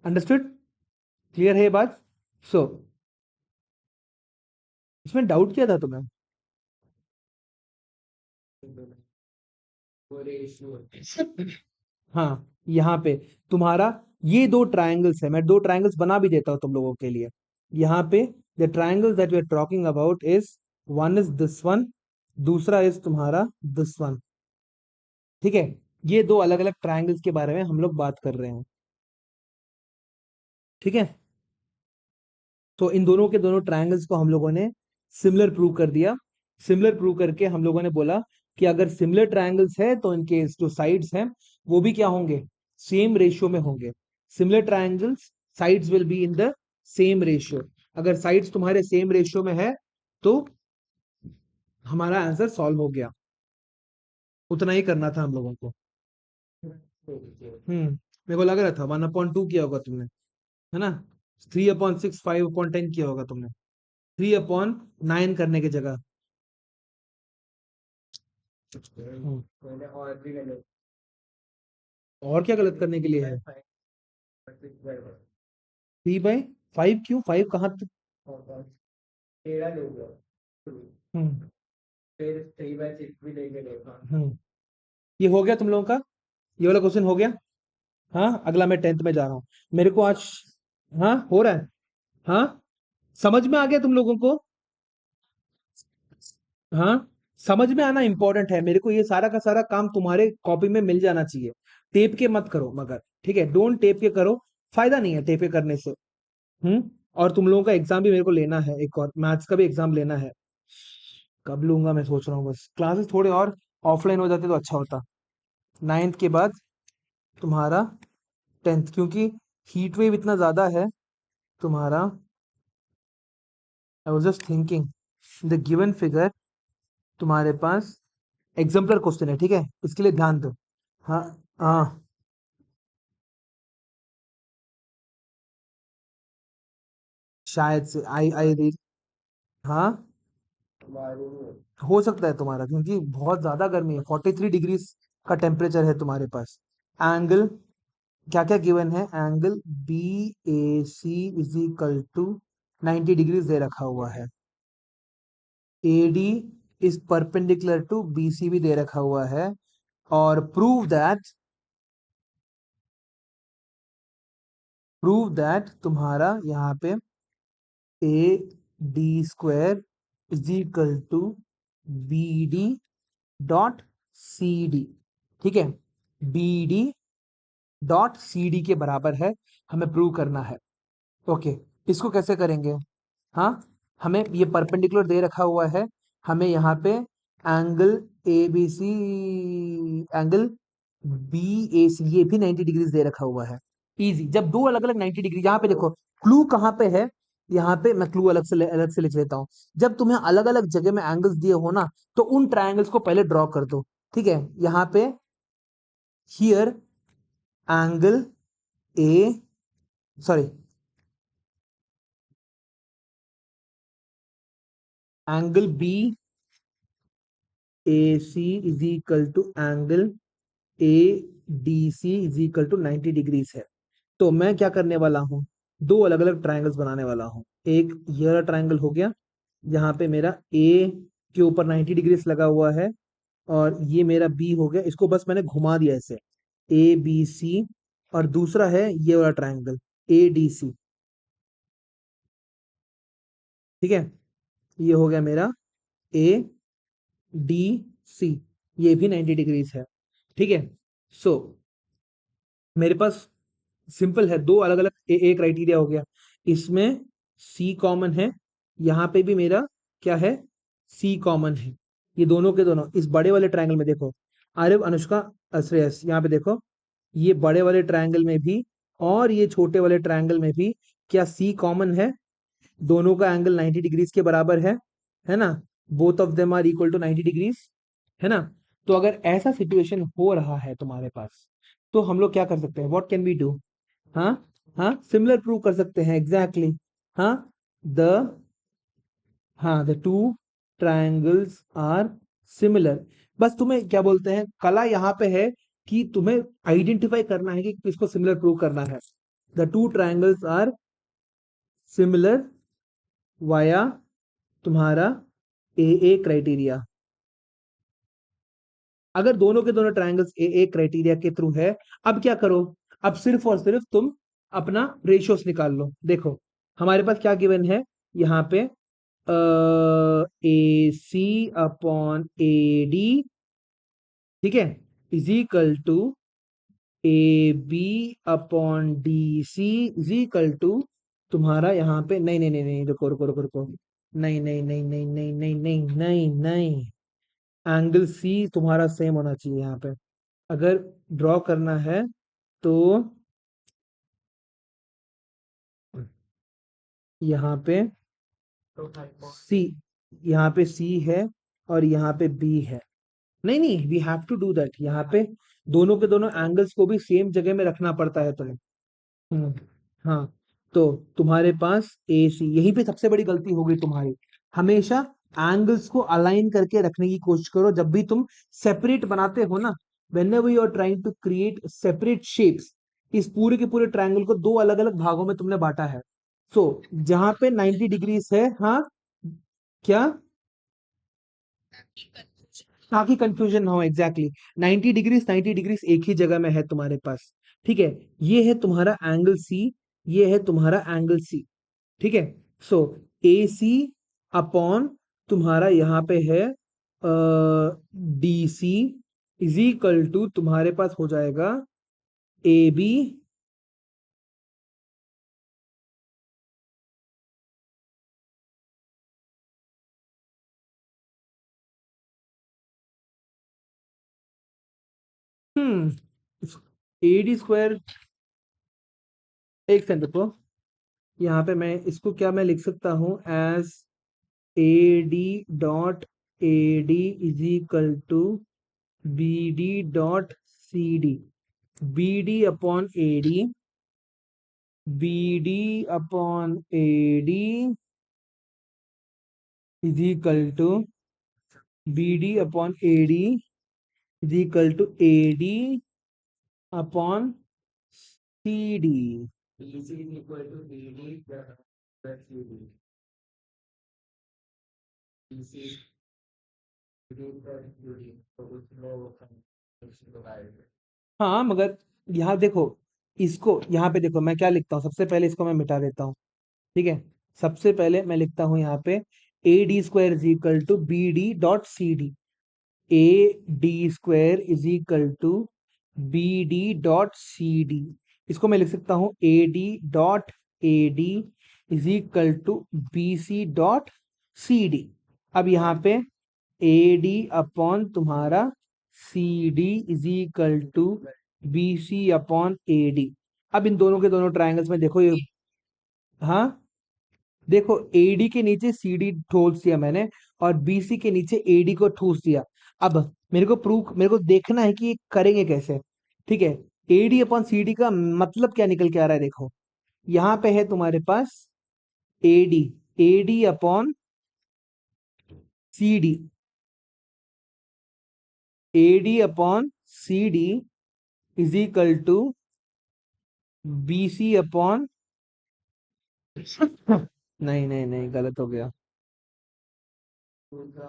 अंडरस्टूड, क्लियर है ये बात। सो इसमें डाउट क्या था तुम्हें, हाँ यहाँ पे तुम्हारा ये दो ट्रायंगल्स है, मैं दो ट्रायंगल्स बना भी देता हूँ तुम लोगों के लिए। यहाँ पे the triangle that we are talking about is one is this one, दूसरा इज तुम्हारा दिस वन, ठीक है। ये दो अलग अलग ट्रायंगल्स के बारे में हम लोग बात कर रहे हैं, ठीक है। तो इन दोनों के दोनों ट्रायंगल्स को हम लोगों ने सिमिलर प्रूव कर दिया। सिमिलर प्रूव करके हम लोगों ने बोला कि अगर सिमिलर ट्रायंगल्स है तो इनके जो साइड्स हैं वो भी क्या होंगे, सेम रेशियो में होंगे। Similar triangles sides will be in the same ratio. अगर साइड्स तुम्हारे सेम रेशियो में है तो हमारा आंसर सॉल्व हो गया। उतना ही करना था हम लोगों को। मेरे को लग रहा था 1/2 किया होगा तुमने, है ना। 3/6 5/10 किया होगा तुमने, 3/9 करने की जगह। और क्या गलत करने के लिए है, 3/5 क्यों, 5 कहाँ तक। हम्म ये हो गया तुम लोगों का, ये वाला क्वेश्चन हो गया। हाँ अगला मैं 10th में जा रहा हूँ, मेरे को आज, हाँ हो रहा है, हाँ समझ में आ गया तुम लोगों को, हाँ समझ में आना इंपॉर्टेंट है। मेरे को ये सारा का सारा काम तुम्हारे कॉपी में मिल जाना चाहिए। टेप के मत करो मगर, ठीक है, डोंट टेप के करो, फायदा नहीं है टेप के करने से। और तुम लोगों का एग्जाम भी मेरे को लेना है, एक और मैथ्स का भी एग्जाम लेना है। कब लूंगा मैं सोच रहा हूँ, बस क्लासेस थोड़े और ऑफलाइन हो जाते तो अच्छा होता। 9th के बाद तुम्हारा 10th, क्योंकि हीट वेव इतना ज्यादा है तुम्हारा। I was just thinking the given figure तुम्हारे पास एग्जाम्पलर क्वेश्चन है, ठीक है, इसके लिए ध्यान दो। हाँ हाँ शायद से आई आई रीड, हाँ हो सकता है तुम्हारा, क्योंकि बहुत ज्यादा गर्मी है, 43 डिग्री का टेम्परेचर है तुम्हारे पास। एंगल क्या क्या गिवन है, angle B A C is equal to 90 degree दे रखा हुआ है। A D is perpendicular to B C भी दे रखा हुआ है। और प्रूव दैट तुम्हारा यहाँ पे A D square is equal to B D dot C D, ठीक है। B D dot C D के बराबर है, हमें प्रूव करना है। ओके, इसको कैसे करेंगे? हाँ, हमें ये परपेंडिकुलर दे रखा हुआ है, हमें यहाँ पे angle A B C, angle B A C, ये भी 90 डिग्रीज दे रखा हुआ है। इजी, जब दो अलग अलग 90 डिग्री, यहाँ पे देखो क्लू कहाँ पे है, यहाँ पे मैं क्लू अलग से लिख लेता हूँ। जब तुम्हें अलग अलग जगह में एंगल्स दिए हो ना, तो उन ट्रायंगल्स को पहले ड्रॉ कर दो। ठीक है, यहाँ पे here angle A, sorry, angle B A C is equal to angle A D C is equal to 90 degrees है। तो मैं क्या करने वाला हूँ, दो अलग अलग ट्रायंगल्स बनाने वाला हूँ। एक ये वाला ट्रायंगल हो गया, यहाँ पे मेरा ए के ऊपर 90 डिग्रीज लगा हुआ है, और ये मेरा बी हो गया, इसको बस मैंने घुमा दिया ऐसे, ए बी सी। और दूसरा है ये वाला ट्रायंगल ए डी सी। ठीक है, ये हो गया मेरा ए डी सी, ये भी 90 डिग्रीज है। ठीक है, सो मेरे पास सिंपल है, दो अलग अलग ए क्राइटेरिया हो गया, इसमें सी कॉमन है, यहाँ पे भी मेरा क्या है, सी कॉमन है। ये दोनों के दोनों इस बड़े वाले ट्रायंगल में देखो, आर्यव अनुष्का श्रेयस, यहाँ पे देखो, ये बड़े वाले ट्रायंगल में भी और ये छोटे वाले ट्रायंगल में भी क्या सी कॉमन है? दोनों का एंगल 90 डिग्रीज के बराबर है ना? Both of them are equal to 90 degrees, है ना? तो अगर ऐसा सिचुएशन हो रहा है तुम्हारे पास, तो हम लोग क्या कर सकते हैं, व्हाट कैन वी डू? हाँ, हाँ, सिमिलर प्रूव कर सकते हैं, एग्जैक्टली exactly. हाँ, द हाँ, the two triangles are similar. बस तुम्हें क्या बोलते हैं, कला यहाँ पे है कि तुम्हें आइडेंटिफाई करना है कि किसको सिमिलर प्रूव करना है। The two triangles are similar via तुम्हारा ए क्राइटेरिया। अगर दोनों के दोनों ट्रायंगल्स ए क्राइटेरिया के थ्रू है, अब क्या करो, अब सिर्फ और सिर्फ तुम अपना रेशियोस निकाल लो। देखो हमारे पास क्या गिवन है यहाँ पे, ए सी अपॉन ए डी, ठीक है, is equal to A B upon D C is equal to तुम्हारा यहाँ पे, नहीं नहीं नहीं नहीं, रुको रुको रुको रुको, नहीं नहीं नहीं नहीं नहीं नहीं नहीं नहीं नहीं, एंगल सी तुम्हारा सेम होना चाहिए यहाँ पे। अगर ड्रॉ करना है तो यहाँ पे सी, यहाँ पे सी है और यहाँ पे बी है। नहीं नहीं, we have to do that, यहाँ पे दोनों के दोनों एंगल्स को भी सेम जगह में रखना पड़ता है तुम्हें। हम्म, हाँ, तो तुम्हारे पास ए सी, यहीं पे सबसे बड़ी गलती हो गई तुम्हारी। हमेशा एंगल्स को अलाइन करके रखने की कोशिश करो जब भी तुम सेपरेट बनाते हो ना, whenever you are trying to create separate shapes. इस पूरे के पूरे ट्रायंगल को दो अलग अलग भागों में तुमने बांटा है, सो जहां पे 90 डिग्रीज है, हाँ, क्या, ताकि कंफ्यूजन ना हो, एग्जैक्टली 90 डिग्रीज, 90 डिग्रीज एक ही जगह में है तुम्हारे पास। ठीक है, ये है तुम्हारा एंगल सी, ये है तुम्हारा एंगल सी। ठीक है, सो ए सी अपॉन तुम्हारा यहाँ पे है D C is equal to तुम्हारे पास हो जाएगा A B, A D square. एक सेकंड रुको, यहाँ पे मैं इसको क्या मैं लिख सकता हूँ as A D dot A D is equal to B D dot C D, B D upon A D, B D upon A D is equal to B D upon A D is equal to A D upon C D. हाँ, मगर यहाँ देखो, इसको यहाँ पे देखो, मैं क्या लिखता हूँ, सबसे पहले इसको मैं मिटा देता हूँ। ठीक है, सबसे पहले मैं लिखता हूँ यहाँ पे A D square is equal to B D dot C D, A D square is equal to B D dot C D, इसको मैं लिख सकता हूं A D dot A D is equal to B C dot C D. अब यहाँ पे A D upon तुम्हारा C D is equal to B C upon A D. अब इन दोनों के दोनों ट्रायंगल्स में देखो ये, हाँ देखो एडी के नीचे सीडी ठोस दिया मैंने और बीसी के नीचे एडी को ठूस दिया। अब मेरे को देखना है कि ये करेंगे कैसे। ठीक है, एडी अपॉन सीडी का मतलब क्या निकल के आ रहा है, देखो यहां पे है तुम्हारे पास AD, AD upon CD, AD upon CD is equal to BC upon नहीं नहीं नहीं, गलत हो गया।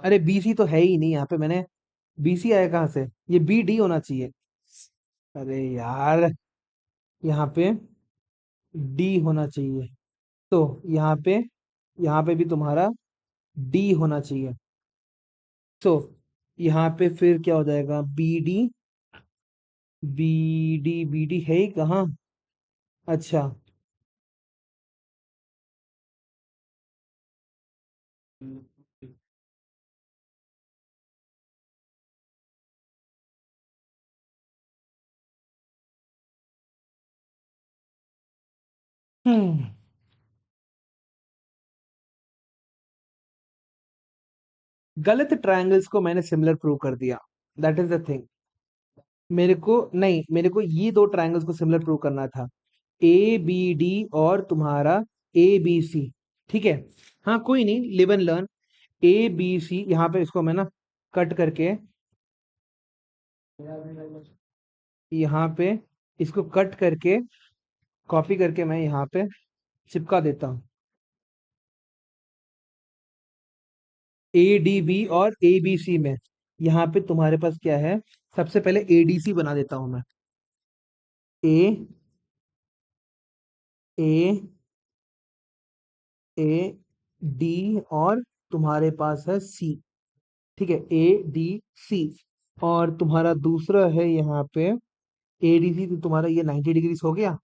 अरे बीसी तो है ही नहीं यहाँ पे, मैंने बीसी आया कहाँ से, ये बी डी होना चाहिए। अरे यार, यहाँ पे डी होना चाहिए, तो यहाँ पे भी तुम्हारा डी होना चाहिए। तो यहाँ पे फिर क्या हो जाएगा, बी डी, बी डी है ही कहाँ। अच्छा, हम्म गलत ट्रायंगल्स को मैंने सिमिलर प्रूव कर दिया, दैट इज द थिंग। मेरे को नहीं, मेरे को ये दो ट्रायंगल्स को सिमिलर प्रूव करना था, ए बी डी और तुम्हारा ए बी सी। ठीक है, हाँ कोई नहीं, live and learn. A B C, यहाँ पे इसको मैं ना कट करके, यहाँ पे इसको कट करके कॉपी करके मैं यहाँ पे चिपका देता हूँ, ए डी बी और ए बी सी में। यहाँ पे तुम्हारे पास क्या है, सबसे पहले एडीसी बना देता हूं मैं, ए ए ए डी और तुम्हारे पास है सी। ठीक है, ए डी सी। और तुम्हारा दूसरा है यहाँ पे एडीसी, तो तुम्हारा ये 90 डिग्री हो गया।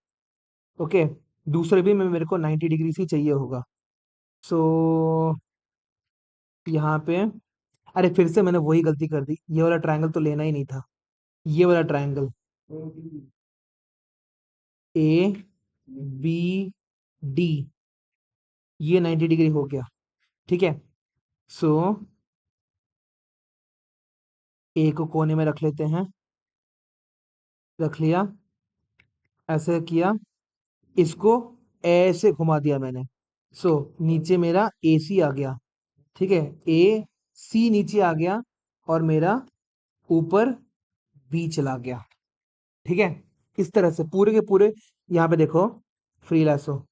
ओके, दूसरे भी में मेरे को 90 डिग्री ही चाहिए होगा। सो यहाँ पे, अरे फिर से मैंने वही गलती कर दी, ये वाला ट्रायंगल तो लेना ही नहीं था, ये वाला ट्रायंगल ए बी डी, ये 90 डिग्री हो गया। ठीक है, सो ए को कोने में रख लेते हैं, रख लिया, ऐसे किया, इसको ऐसे घुमा दिया मैंने। सो नीचे मेरा ए सी आ गया। ठीक है, ए सी नीचे आ गया और मेरा ऊपर बी चला गया। ठीक है, इस तरह से पूरे के पूरे, यहाँ पे देखो फ्री लासो,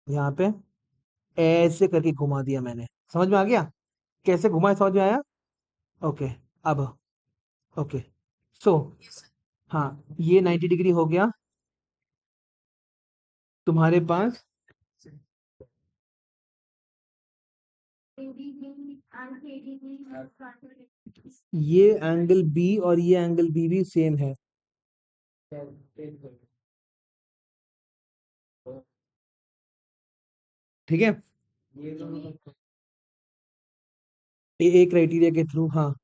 यहाँ पे ऐसे करके घुमा दिया मैंने। समझ में आ गया कैसे घुमाए, समझ में आया। ओके, अब ओके, सो Yes, sir. हाँ, ये 90 डिग्री हो गया तुम्हारे पास। ये एंगल बी और ये एंगल बी भी सेम है। ठीक है, ए क्राइटेरिया के थ्रू, हाँ।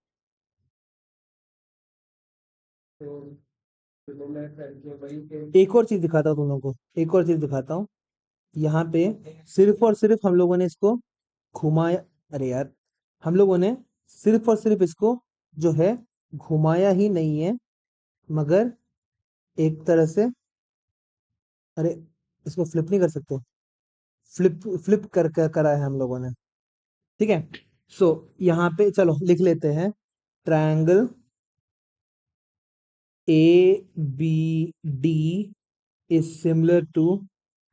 एक और चीज दिखाता हूँ तुम लोगों को, एक और चीज दिखाता हूँ। यहाँ पे सिर्फ और सिर्फ हम लोगों ने इसको घुमाया, अरे यार, हम लोगों ने सिर्फ और सिर्फ इसको जो है घुमाया ही नहीं है, मगर एक तरह से, अरे इसको फ्लिप नहीं कर सकते, फ्लिप फ्लिप करा है हम लोगों ने। ठीक है, सो यहाँ पे चलो लिख लेते हैं, triangle A B D is similar to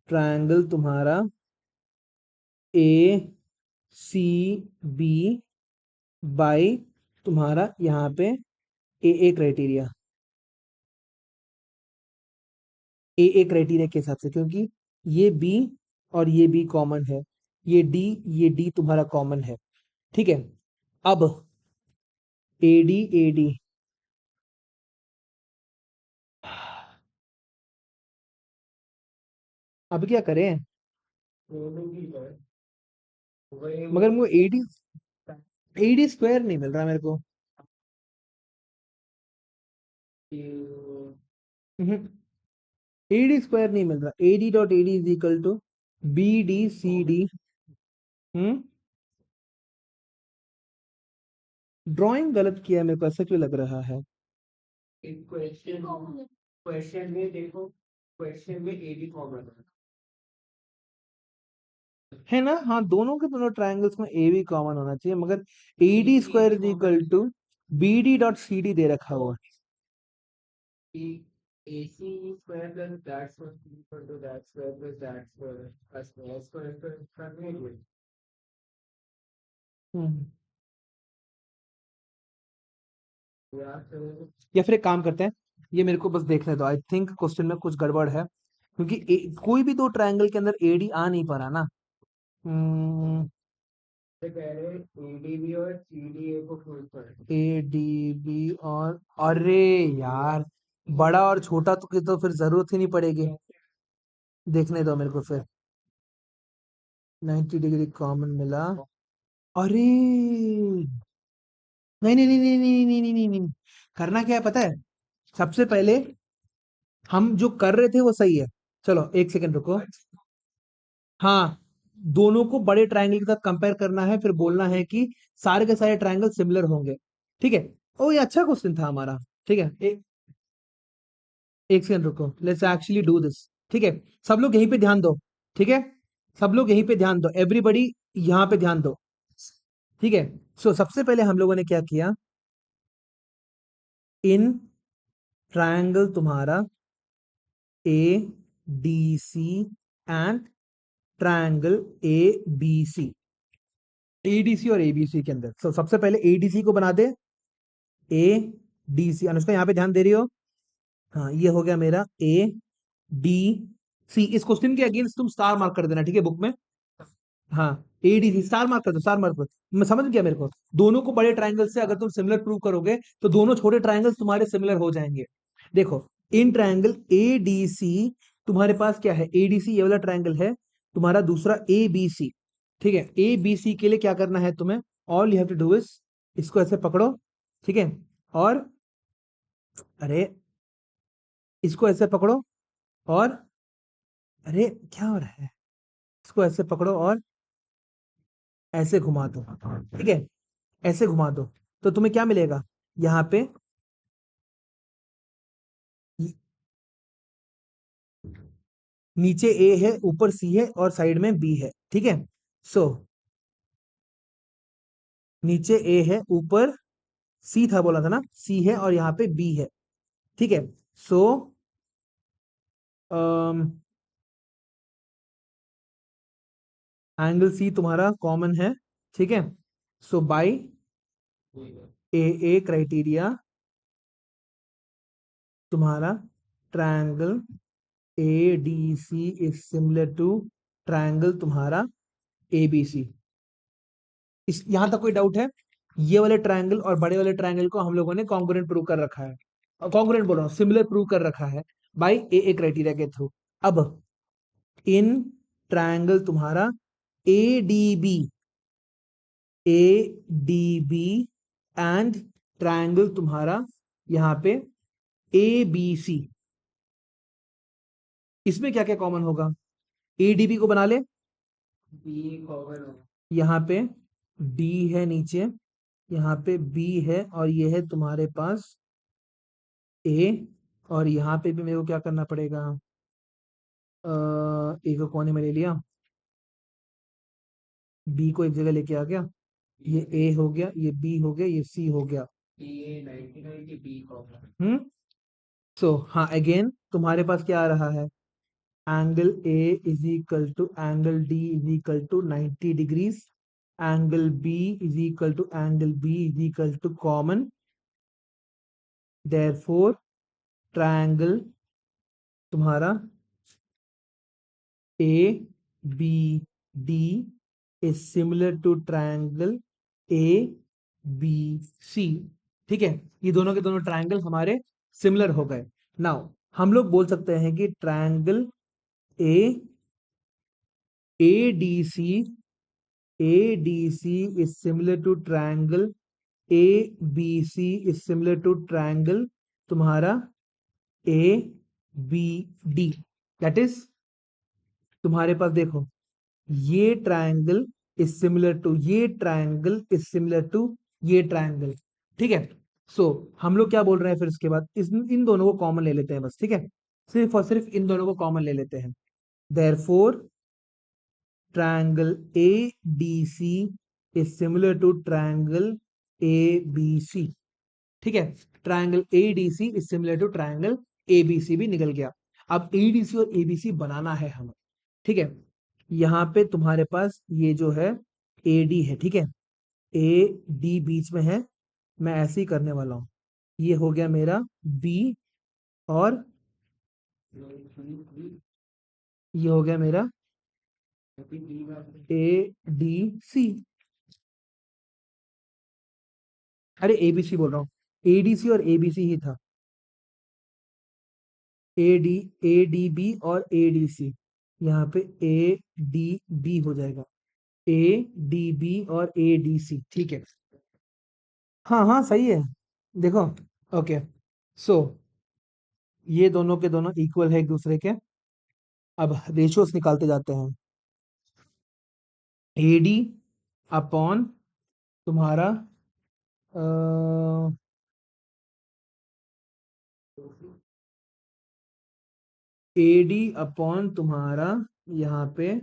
triangle तुम्हारा ए सी बी बाई तुम्हारा यहाँ पे ए क्राइटेरिया, ए क्राइटेरिया के हिसाब से, क्योंकि ये बी और ये बी कॉमन है, ये डी तुम्हारा कॉमन है। ठीक है, अब ए डी अब क्या करें? मगर मुझे एडी एडी स्क्वायर नहीं मिल रहा मेरे को। एडी स्क्वायर नहीं मिल रहा। AD dot AD is equal to B D C D. Hmm drawing गलत किया है, मेरे को ऐसा क्यों लग रहा है? क्वेश्चन में देखो, क्वेश्चन में एडी कॉमन है ना? हाँ, दोनों के दोनों ट्रायंगल्स में ए भी कॉमन होना चाहिए, मगर AD square is equal to B D dot C D दे रखा हुआ है। है। AC square plus that square is equal to that square plus that square plus that square plus radius. हम्म, या फिर या फिर एक काम करते हैं, ये मेरे को बस देखने दो। आई थिंक क्वेश्चन में कुछ गड़बड़ है, क्योंकि कोई भी दो ट्रायंगल के अंदर एडी आ नहीं पा रहा ना। हम्म से पहले ADB और CDA को प्रूव करें। ए डी बी और, अरे यार, बड़ा और छोटा तो की तो फिर जरूरत ही नहीं पड़ेगी। देखने दो मेरे को फिर। 90 डिग्री कॉमन मिला। अरे नहीं नहीं नहीं नहीं नहीं नहीं नहीं नहीं नहीं। करना क्या है पता है? सबसे पहले हम जो कर रहे थे वो सही है। चलो एक सेकंड रुको। हाँ, दोनों को बड़े ट्रायंगल के साथ कंपेयर करना है, फिर बोलना है कि सारे के सारे ट्रायंगल सिमिलर होंगे। ठीक है? ओ, ये अच्छा क्वेश्चन था हमारा। ठीक है, एक सेकंड रुको, लेट्स एक्चुअली डू दिस। ठीक है, सब लोग यहीं पे ध्यान दो। ठीक है, सब लोग यहीं पे ध्यान दो, एवरीबडी यहाँ पे ध्यान दो। ठीक है, सो सबसे पहले हम लोगों ने क्या किया? इन ट्रायंगल तुम्हारा A D C and triangle A B C, ADC और एबीसी के अंदर। सो सबसे पहले एडीसी को बना दे। ए डी सी, अनुष्का यहाँ पे ध्यान दे रही हो? हाँ, ये हो गया मेरा ए डी सी। इस क्वेश्चन के अगेंस्ट तुम स्टार मार्क कर देना, ठीक है, बुक में। हाँ, एडीसी स्टार मार्क कर दो, स्टार मार्क कर दो। मैं समझ गया मेरे को। दोनों को बड़े ट्रायंगल से अगर तुम सिमिलर प्रूव करोगे तो दोनों छोटे ट्रायंगल्स तुम्हारे सिमिलर हो जाएंगे। देखो, इन ट्रायंगल ए डी सी तुम्हारे पास क्या है? एडीसी ये वाला ट्रायंगल है तुम्हारा, दूसरा ए बी सी। ठीक है, ए बी सी के लिए क्या करना है तुम्हें? All you have to do is, इसको ऐसे पकड़ो। ठीक है, और अरे इसको ऐसे पकड़ो, और अरे क्या हो रहा है? इसको ऐसे पकड़ो और ऐसे घुमा दो। ठीक है, ऐसे घुमा दो, तो तुम्हें क्या मिलेगा? यहाँ पे नीचे ए है, ऊपर सी है, और साइड में बी है। ठीक है, सो नीचे ए है, ऊपर सी था, बोला था ना, सी है, और यहाँ पे बी है। ठीक है, सो एंगल सी तुम्हारा कॉमन है। ठीक है, सो बाई ए क्राइटेरिया तुम्हारा triangle A D C is similar to triangle तुम्हारा ए बी सी। इस यहां तक कोई डाउट है? ये वाले ट्रायंगल और बड़े वाले ट्रायंगल को हम लोगों ने कॉन्ग्रुएंट प्रूव कर रखा है। कॉन्ग्रुएंट बोल रहा हूँ, सिमिलर प्रूव कर रखा है बाई ए क्राइटेरिया के थ्रू। अब इन ट्रायंगल तुम्हारा A D B, A D B and triangle तुम्हारा यहाँ पे ए बी सी, इसमें क्या क्या कॉमन होगा? एडीबी को बना ले। बी कॉमन हो। यहाँ पे डी है नीचे, यहाँ पे बी है, और ये है तुम्हारे पास ए, और यहाँ पे भी मेरे को क्या करना पड़ेगा? ए को कोने में ले लिया, बी को एक जगह लेके आ गया, ये ए हो गया, ये बी हो गया, ये सी हो गया। ये 99 की बी कॉमन। सो हाँ, अगेन तुम्हारे पास क्या आ रहा है? Angle A is equal to angle D is equal to 90 degrees, angle B is equal to angle B is equal to common, therefore triangle तुम्हारा A B D is similar to triangle A B C. ठीक है, ये दोनों के दोनों triangle हमारे similar हो गए। नाउ हम लोग बोल सकते हैं कि triangle A ADC is similar to triangle ABC is similar to triangle तुम्हारा ABD, दैट इज तुम्हारे पास देखो, ये ट्रायंगल इज सिमिलर टू ये ट्रायंगल इज सिमिलर टू ये ट्रायंगल, ठीक है। सो हम लोग क्या बोल रहे हैं फिर इसके बाद, इन दोनों को कॉमन ले लेते हैं बस, ठीक है। सिर्फ और सिर्फ इन दोनों को कॉमन ले लेते हैं। Therefore triangle ADC is similar to triangle ABC, ठीक है। Triangle ADC is similar to triangle ABC भी निकल गया। अब ADC और ABC बनाना है हमें, ठीक है। यहाँ पे तुम्हारे पास ये जो है AD है, ठीक है। AD बीच में है, मैं ऐसे ही करने वाला हूँ। ये हो गया मेरा B और ये हो गया मेरा ADC। अरे ABC बोल रहा हूँ, ADC और ABC ही था। AD ADB और ADC, यहाँ पे ADB हो जाएगा, ADB और ADC, ठीक है। हाँ हाँ सही है, देखो। ओके, सो ये दोनों के दोनों इक्वल है एक दूसरे के। अब रेशियोस निकालते जाते हैं। AD अपॉन तुम्हारा AD अपॉन तुम्हारा यहाँ पे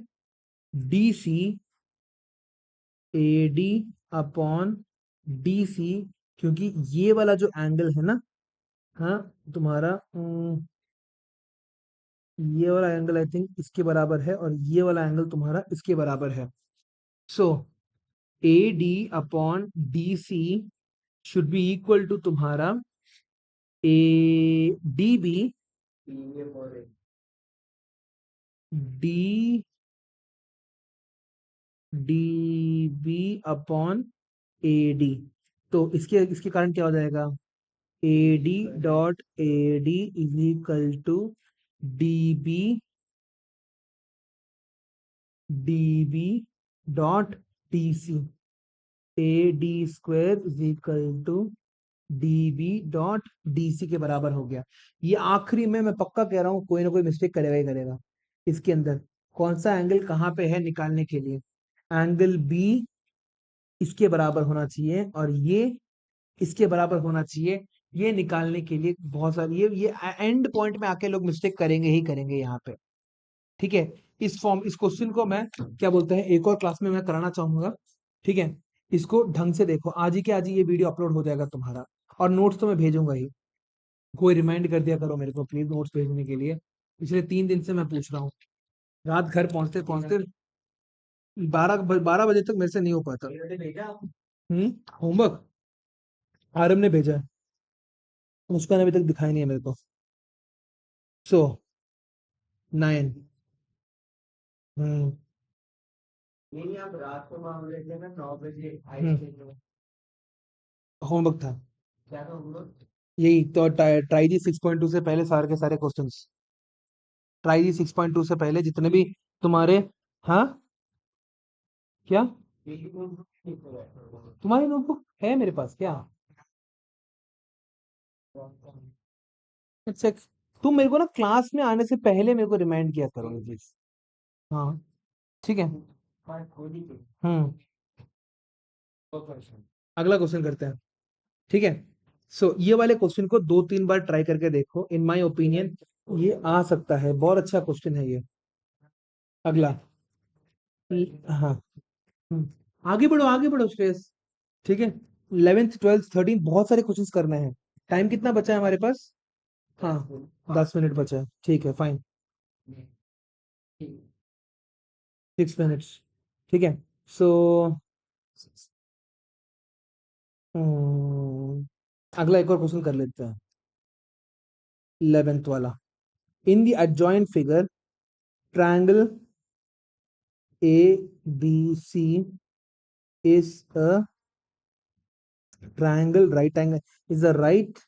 DC, AD अपॉन DC, क्योंकि ये वाला जो एंगल है ना, हाँ तुम्हारा ये वाला एंगल आई थिंक इसके बराबर है और ये वाला एंगल तुम्हारा इसके बराबर है। So AD upon DC should be equal to तुम्हारा ADB DB अपॉन AD। तो इसके कारण क्या हो जाएगा, AD dot AD is equal to DB DB dot DC, AD square is equal to DB dot DC के बराबर हो गया। ये आखिरी में मैं पक्का कह रहा हूँ कोई ना कोई मिस्टेक करेगा ही करेगा इसके अंदर। कौन सा एंगल कहाँ पे है निकालने के लिए, एंगल B इसके बराबर होना चाहिए और ये इसके बराबर होना चाहिए। ये निकालने के लिए बहुत सारी ये एंड पॉइंट में आके लोग मिस्टेक करेंगे ही करेंगे यहाँ पे, ठीक है। इस क्वेश्चन को मैं क्या बोलते हैं एक और क्लास में मैं कराना चाहूंगा, ठीक है। इसको ढंग से देखो, आज ही के आज ही ये वीडियो अपलोड हो जाएगा तुम्हारा, और नोट्स तो मैं भेजूंगा ही। कोई रिमाइंड कर दिया करो मेरे को प्लीज नोट्स भेजने के लिए, पिछले 3 दिन से मैं पूछ रहा हूँ। रात घर पहुंचते पहुंचते 12 बजे तक मेरे से नहीं हो पाता। होमवर्क आरम ने भेजा है, उसका अभी तक दिखाई नहीं है मेरे को। सो 9। हम्म नहीं आप रात को मांग रहे थे ना 9 बजे आई हम्म थे जो होमवर्क था क्या था हम लोग यही तो। ट्राई जी 6.2 से पहले सारे के सारे क्वेश्चंस, ट्राई जी 6.2 से पहले जितने भी तुम्हारे। हाँ क्या, यही तो नहीं तो है। तुम्हारी नोटबुक है मेरे पास क्या? अच्छा, तुम मेरे को ना क्लास में आने से पहले मेरे को रिमाइंड किया करोगे प्लीज। हाँ ठीक है। हाँ, खोली थी। हम्म तो क्वेश्चन अगला क्वेश्चन करते हैं, ठीक है। सो ये वाले क्वेश्चन को 2-3 बार ट्राई करके देखो, इन माय ओपिनियन ये आ सकता है, बहुत अच्छा क्वेश्चन है ये। अगला हाँ आगे बढ़ो श्रेयस, ठीक है। 11th 12th 13 बहुत सारे क्वेश्चंस करने हैं। टाइम कितना बचा है हमारे पास? हाँ 10 मिनट बचा है, ठीक है फाइन। 6 मिनट्स, ठीक है। सो अगला एक और क्वेश्चन कर लेते हैं, 11th वाला। In the adjoint figure triangle ABC is a triangle, right angle is a right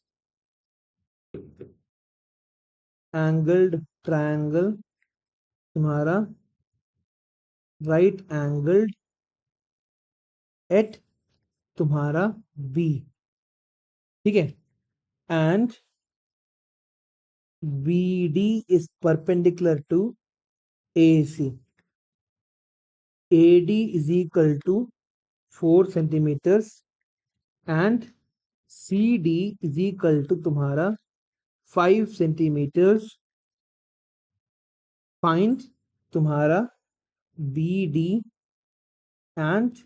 angled triangle तुम्हारा राइट एंगल्ड एट तुम्हारा बी, ठीक है, and BD is perpendicular to AC. AD is equal to 4 centimeters and CD is equal to तुम्हारा 5 centimeters. Find तुम्हारा BD and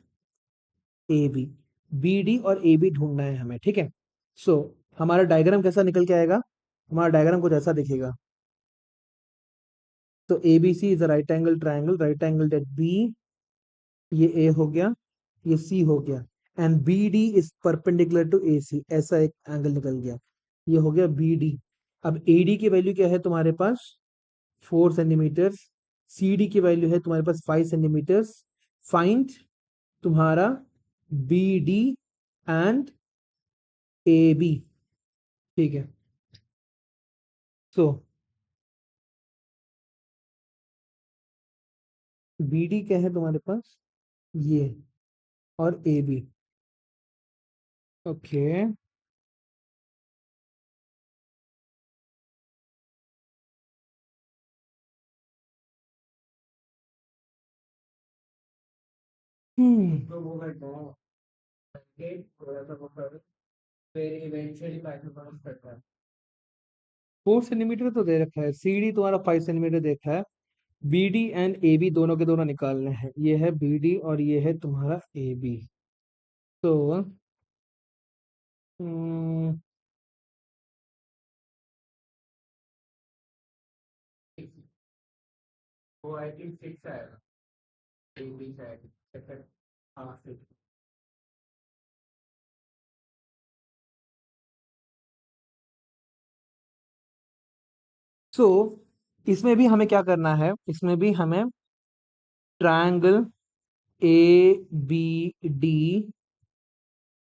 AB. BD और AB ढूंढना है हमें, ठीक है। सो हमारा डायग्राम कैसा निकल के आएगा, हमारा डायग्राम कुछ ऐसा दिखेगा। तो ABC is a right angle triangle, right angle at B, ये ए हो गया, ये सी हो गया, and B D is perpendicular to A C, ऐसा एक एंगल निकल गया, ये हो गया बी डी। अब ए डी की वैल्यू क्या है तुम्हारे पास, 4 सेंटीमीटर, सी डी की वैल्यू है तुम्हारे पास 5 सेंटीमीटर। फाइंड तुम्हारा B D and A B, ठीक है। सो बी डी क्या है तुम्हारे पास, ये, और ए बी, ओके। तो वो करता है थोड़ा सा वो कर, फिर इवेंचुअली माइक्रोफोन करता है। 4 सेंटीमीटर तो दे रखा है, सी डी तुम्हारा 5 सेंटीमीटर देखा है, B D and A B दोनों के दोनों निकालने हैं, ये है बी डी और ये है तुम्हारा ए बी। तो हम्म, वो आई थिंक 6 आएगा, 3 आएगा सेकंड। हाँ 6। सो इसमें भी हमें क्या करना है, इसमें भी हमें ट्रायंगल ए बी डी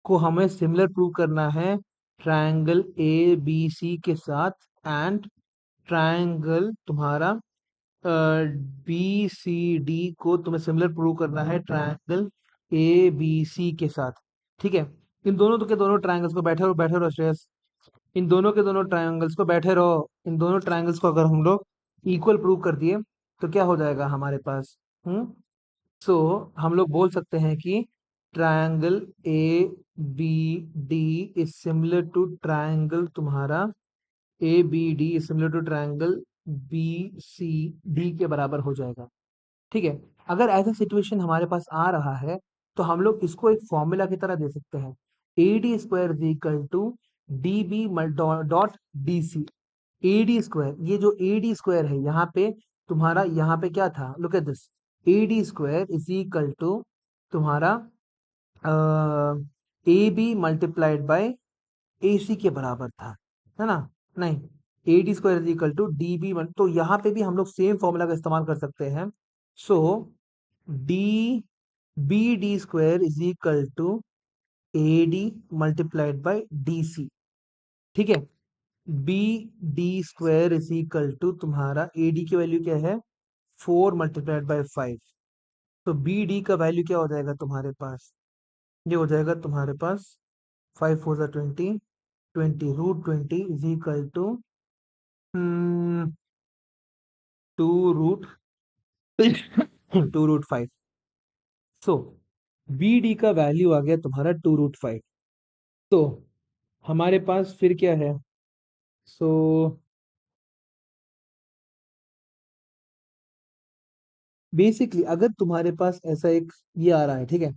को हमें सिमिलर प्रूव करना है ट्रायंगल ए बी सी के साथ, एंड ट्रायंगल तुम्हारा बी सी डी को तुम्हें सिमिलर प्रूव करना है ट्रायंगल ए बी सी के साथ, ठीक है। इन दोनों के दोनों ट्रायंगल्स को बैठे रहो श्रेयस, इन दोनों के दोनों ट्रायंगल्स को बैठे रहो, इन दोनों ट्रायंगल्स को अगर हम लोग इक्वल प्रूव कर दिए तो क्या हो जाएगा हमारे पास, सो हम लोग बोल सकते हैं कि triangle A B D is similar to triangle तुम्हारा A B D is similar to triangle B C D के बराबर हो जाएगा, ठीक है। अगर ऐसा सिचुएशन हमारे पास आ रहा है तो हम लोग इसको एक फॉर्मूला की तरह दे सकते हैं, A D square is equal to D B dot D C. A D square, ये जो ए डी स्क्वायर है यहाँ पे तुम्हारा, यहाँ पे क्या था, look at this, A D square is equal to तुम्हारा A B multiplied by A C के बराबर था, है ना। नहीं, A D square is equal to D B, तो यहाँ पे भी हम लोग सेम फॉर्मूला का इस्तेमाल कर सकते हैं। So D B D square is equal to A D multiplied by D C, ठीक है। B D square is equal to तुम्हारा ए डी की वैल्यू क्या है, 4 × 5, तो बी डी का वैल्यू क्या हो जाएगा तुम्हारे पास, ये हो जाएगा तुम्हारे पास 5 × 4 = 20, 20 √20 is equal to 2 √2 √5। So B D का वैल्यू आ गया तुम्हारा 2 √5। तो हमारे पास फिर क्या है, सो बेसिकली अगर तुम्हारे पास ऐसा एक ये आ रहा है, ठीक है,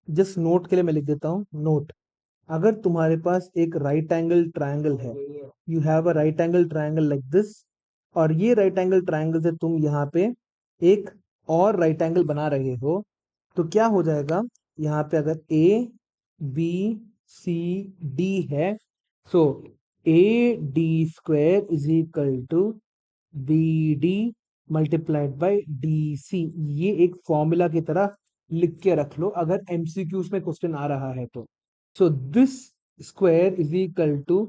जस्ट नोट के लिए मैं लिख देता हूँ नोट, अगर तुम्हारे पास एक राइट एंगल ट्रायंगल है, you have a right angle triangle like this, और ये राइट एंगल ट्रायंगल से तुम यहाँ पे एक और राइट एंगल बना रहे हो, तो क्या हो जाएगा, यहाँ पे अगर ए बी सी डी है, so A D square is equal to B D multiplied by D C, ये एक फॉर्मूला की तरह लिख के रख लो अगर एमसीक्यूज में क्वेश्चन आ रहा है तो। So this square is equal to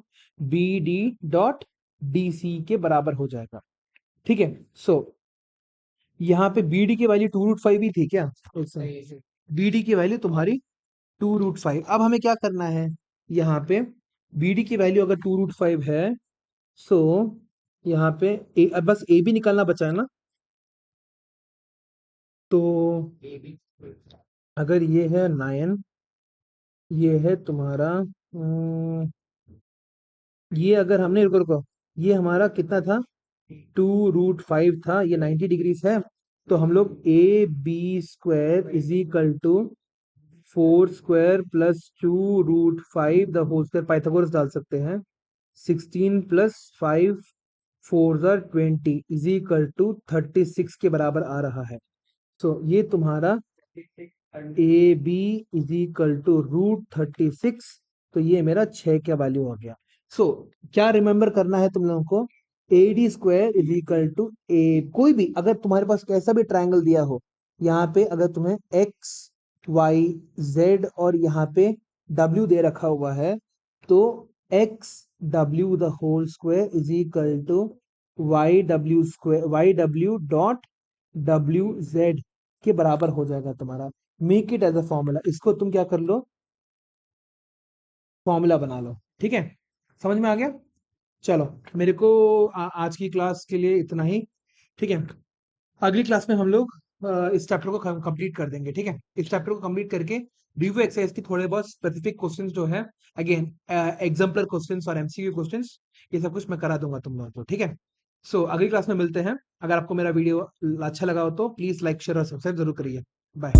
B D dot D C के बराबर हो जाएगा, ठीक है। सो यहाँ पे बी डी की वैल्यू 2√5 ही थी क्या? सही से बी डी की वैल्यू तुम्हारी 2√5। अब हमें क्या करना है, यहाँ पे बी डी की वैल्यू अगर 2√5 है, सो यहाँ पे अब बस ए बी निकालना बचा है ना। तो ए बी अगर ये है 9, ये है तुम्हारा ये अगर हमने रुको रुको, ये हमारा कितना था, 2√5 था, ये 90 डिग्रीज है। तो हम लोग A B square is equal to 4 square plus 2√5 the whole square, Pythagoras डाल सकते हैं। 16 प्लस 5 4 ज़र 20 इज इक्वल टू 36 के बराबर आ रहा है। तो ये तुम्हारा A B is equal to √36। तो ये मेरा 6 का वैल्यू हो गया। सो क्या रिमेंबर करना है तुम लोगों को, A D square is equal to A, कोई भी अगर तुम्हारे पास कैसा भी ट्रायंगल दिया हो, यहाँ पे अगर तुम्हें एक्स वाई जेड और यहाँ पे डब्ल्यू दे रखा हुआ है, तो X W the whole square is equal to Y W square, Y W dot W Z के बराबर हो जाएगा तुम्हारा। Make it as a formula, इसको तुम क्या कर लो, फॉर्मूला बना लो। ठीक है, समझ में आ गया? चलो, मेरे को आज की क्लास के लिए इतना ही। ठीक है, अगली क्लास में हम लोग इस चैप्टर को कंप्लीट कर देंगे। ठीक है, इस चैप्टर को कंप्लीट करके रिव्यू एक्सरसाइज की थोड़े बहुत स्पेसिफिक क्वेश्चंस जो है, अगेन एग्जाम्पलर क्वेश्चंस और एमसीक्यू क्वेश्चंस, ये सब कुछ मैं करा दूंगा तुम लोगों को। ठीक है, सो अगली क्लास में मिलते हैं। अगर आपको मेरा वीडियो अच्छा लगा हो तो प्लीज लाइक शेयर और सब्सक्राइब जरूर करिए। बाय।